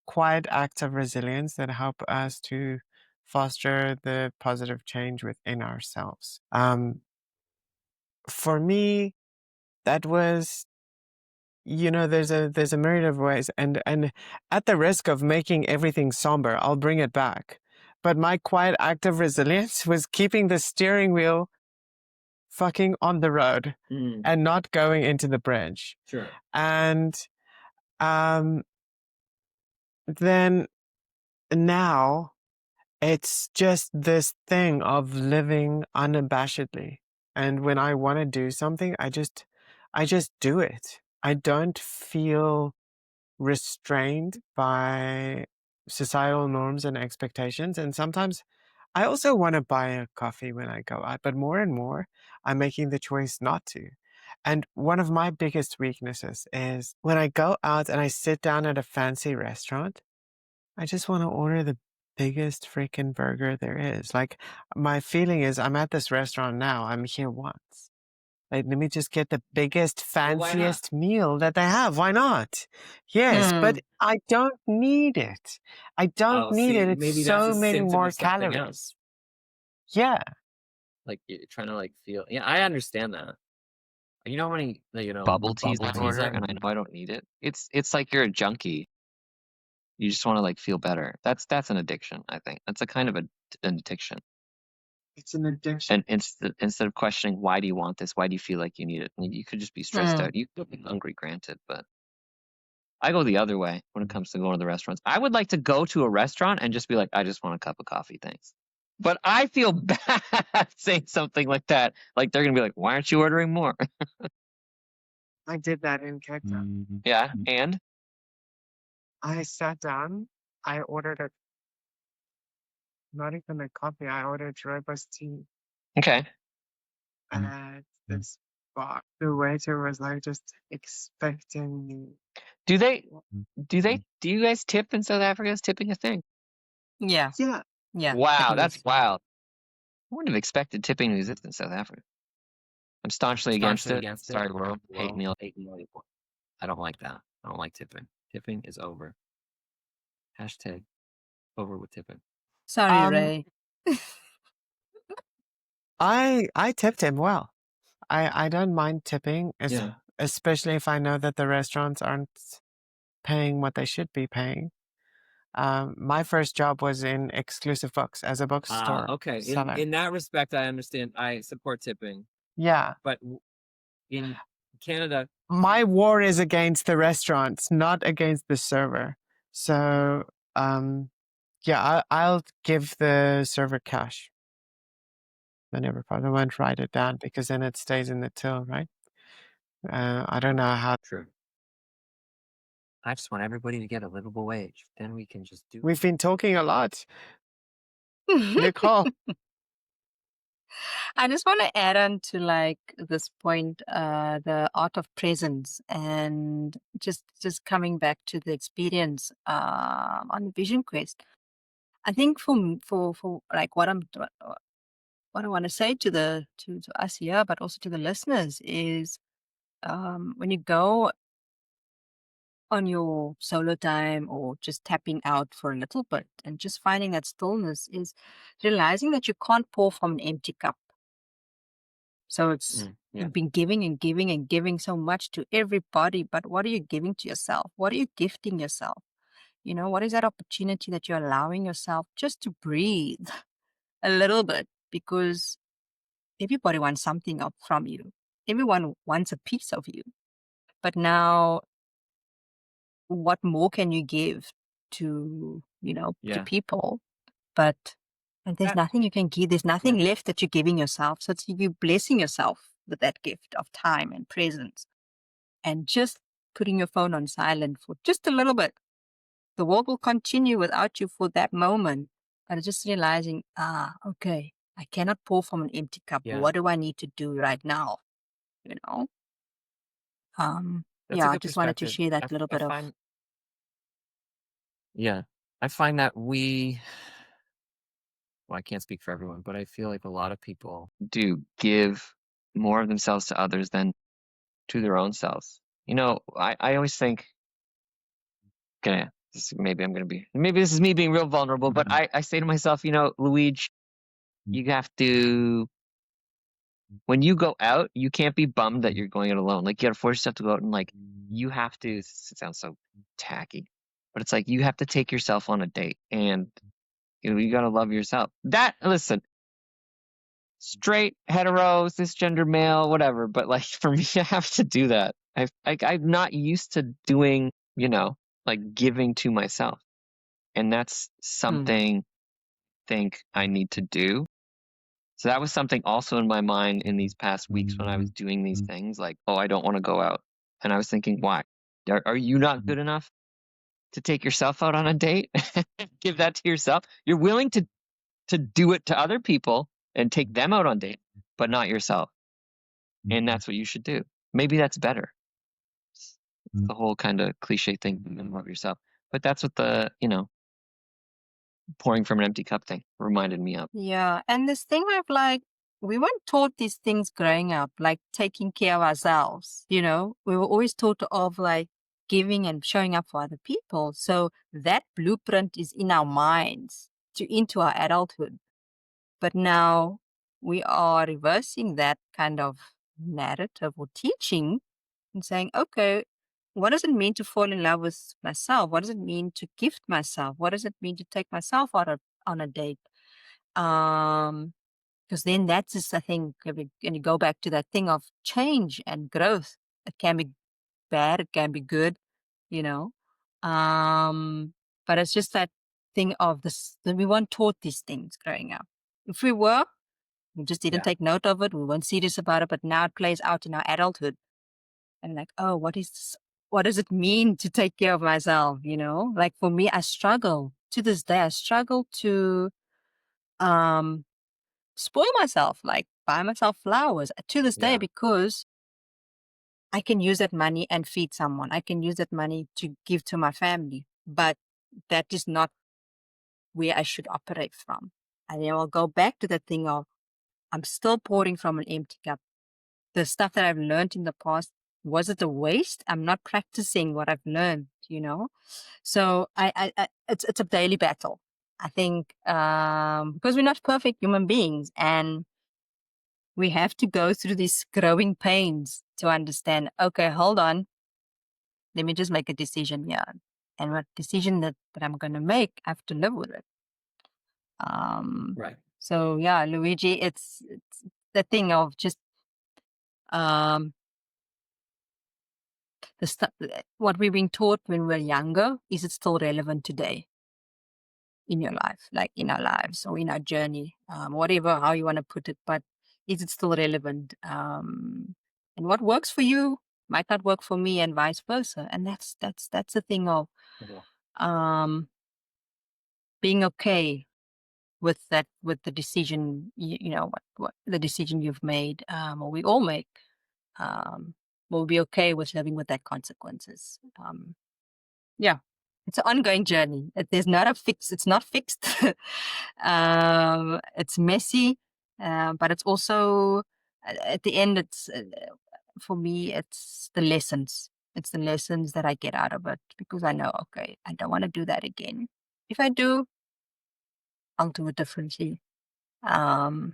Quiet acts of resilience that help us to foster the positive change within ourselves. For me, that was, there's a myriad of ways, and at the risk of making everything somber, I'll bring it back. But my quiet act of resilience was keeping the steering wheel fucking on the road and not going into the bridge. Sure. And then now it's just this thing of living unabashedly. And when I want to do something, I just do it. I don't feel restrained by societal norms and expectations. And sometimes I also want to buy a coffee when I go out, but more and more I'm making the choice not to. And one of my biggest weaknesses is when I go out and I sit down at a fancy restaurant, I just want to order the biggest freaking burger there is. Like, my feeling is I'm at this restaurant now, I'm here once. Like, let me just get the biggest, Well, why not? fanciest meal that they have. Why not? Yes, but Mm. I don't need it. I don't Oh, need see, it. It's maybe that's so a many symptom more of something calories. else. Yeah. Like you're trying to like feel. Yeah, I understand that. You know how many Bubble teas I bubble teas order, I and I know I don't need it. It's like you're a junkie. You just want to like feel better. That's an addiction. I think that's a kind of an addiction. It's an addiction. And instead of questioning why do you want this, why do you feel like you need it, you could just be stressed out. You could be hungry, granted, but I go the other way when it comes to going to the restaurants. I would like to go to a restaurant and just be like, I just want a cup of coffee, thanks. But I feel bad saying something like that. Like they're gonna be like, why aren't you ordering more? I did that in Cape Town. Yeah, and I sat down, I ordered not even a coffee, I ordered rooibos tea okay. at this bar. The waiter was like just expecting me. Do you guys tip in South Africa? Is tipping a thing? Yeah. Yeah. Yeah. Wow, it that's is. wild. I wouldn't have expected tipping to exist in South Africa. I'm staunchly against it. Sorry, world. Hate me. I don't like that. I don't like tipping. Tipping is over. Hashtag over with tipping. Sorry, Um, Ray. I tipped him well. I don't mind tipping, Yeah. especially if I know that the restaurants aren't paying what they should be paying. My first job was in exclusive books as a bookstore Okay. seller. In that respect, I understand. I support tipping, Yeah. but in Canada, My war is against the restaurants, not against the server. So, yeah, I'll give the server cash whenever possible. I won't write it down because then it stays in the till, right? I don't know how. true. I just want everybody to get a livable wage. Then we can just do. We've been talking a lot. Nicole. I just want to add on to like this point, the art of presence, and just coming back to the experience on the Vision Quest. I think for like what I want to say to to us here, but also to the listeners is when you go on your solo time or just tapping out for a little bit and just finding that stillness is realizing that you can't pour from an empty cup. So it's you've been giving and giving and giving so much to everybody, but what are you giving to yourself? What are you gifting yourself? You know, what is that opportunity that you're allowing yourself just to breathe a little bit? Because everybody wants something up from you. Everyone wants a piece of you. But now, what more can you give to, to people? But and there's nothing you can give. There's nothing left that you're giving yourself. So it's you blessing yourself with that gift of time and presence, and just putting your phone on silent for just a little bit. The world will continue without you for that moment. But just realizing, okay, I cannot pour from an empty cup. Yeah. What do I need to do right now? You know? That's a Yeah, I good just wanted to perspective. share that little bit of. Yeah, I find that well, I can't speak for everyone, but I feel like a lot of people do give more of themselves to others than to their own selves. You know, I always think, okay, maybe this is me being real vulnerable, but I say to myself, you know, Luigi, you have to, when you go out, you can't be bummed that you're going out alone. Like, you got to force yourself to go out and, like, you have to, it sounds so tacky, but it's like you have to take yourself on a date and, you know, you got to love yourself. Listen, straight, hetero, cisgender male, whatever, but like for me, I have to do that. I'm not used to doing, you know, like giving to myself. And that's something I think I need to do. So that was something also in my mind in these past weeks when I was doing these things, like, oh, I don't want to go out. And I was thinking, why? Are you not good enough to take yourself out on a date, give that to yourself. You're willing to do it to other people and take them out on date, but not yourself. And that's what you should do. Maybe that's better. It's the whole kind of cliche thing, love yourself. But that's what the, pouring from an empty cup thing reminded me of. Yeah. And this thing of like, we weren't taught these things growing up, like taking care of ourselves. We were always taught of like giving and showing up for other people. So that blueprint is in our minds into our adulthood. But now we are reversing that kind of narrative or teaching and saying, okay, what does it mean to fall in love with myself? What does it mean to gift myself? What does it mean to take myself on a date? Because then that's just, I think, and you go back to that thing of change and growth. It can be bad, it can be good, you know. But it's just that thing of this, that we weren't taught these things growing up. If we were, we just didn't take note of it. We weren't serious about it, but now it plays out in our adulthood. And like, oh, what does it mean to take care of myself? Like for me, I struggle to this day. I struggle to spoil myself, like buy myself flowers to this day, Yeah. because I can use that money and feed someone. I can use that money to give to my family, but that is not where I should operate from. And then I'll go back to that thing of I'm still pouring from an empty cup. The stuff that I've learned in the past, was it a waste? I'm not practicing what I've learned. So it's a daily battle. I think because we're not perfect human beings, and we have to go through these growing pains to understand, okay, hold on, let me just make a decision here. And what decision that I'm going to make, I have to live with it. Right. So yeah, Luigi, it's the thing of just um, the stuff, what we've been taught when we're younger, is it still relevant today in your life, like in our lives or in our journey, whatever, how you want to put it, but is it still relevant? And what works for you might not work for me, and vice versa. And that's the thing of um, being okay with that, with the decision, what the decision you've made, or we all make. We'll be okay with living with that consequences. Yeah, it's an ongoing journey. There's not a fix. It's not fixed. It's messy, but it's also at the end. It's for me. It's the lessons. It's the lessons that I get out of it, because I know, okay, I don't want to do that again. If I do, I'll do it differently. Right.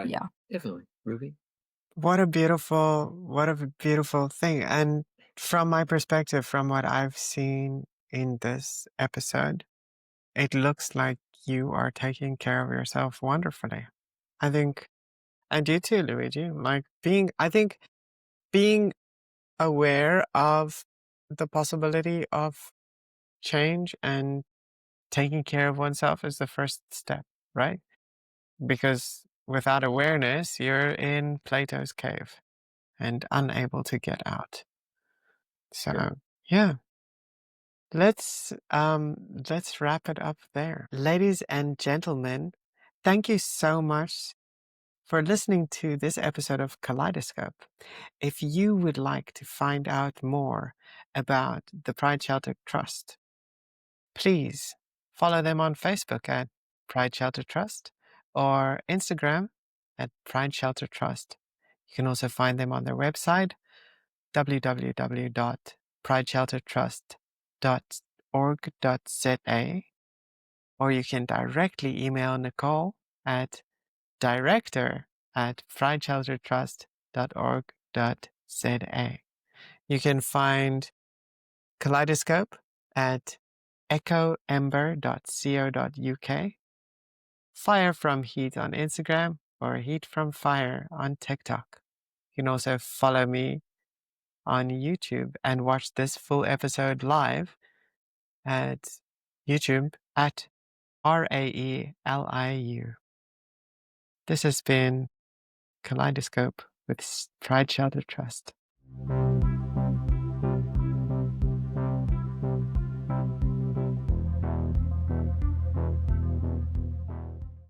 Yeah. Definitely. Ruby? What a beautiful thing. And from my perspective, from what I've seen in this episode, it looks like you are taking care of yourself wonderfully. I think I do too, Luigi. I think being aware of the possibility of change and taking care of oneself is the first step, right? Because without awareness, you're in Plato's cave and unable to get out. So, Sure. yeah. Let's wrap it up there. Ladies and gentlemen, thank you so much for listening to this episode of Kaleidoscope. If you would like to find out more about the Pride Shelter Trust, please follow them on Facebook at Pride Shelter Trust or Instagram at Pride Shelter Trust. You can also find them on their website, www.pridesheltertrust.org.za, or you can directly email Nicole at director@pridesheltertrust.org.za. You can find Kaleidoscope at echoember.co.uk, Fire from Heat on Instagram, or Heat from Fire on TikTok. You can also follow me on YouTube and watch this full episode live at YouTube at RAELIU. This has been Kaleidoscope with Pride Shelter Trust.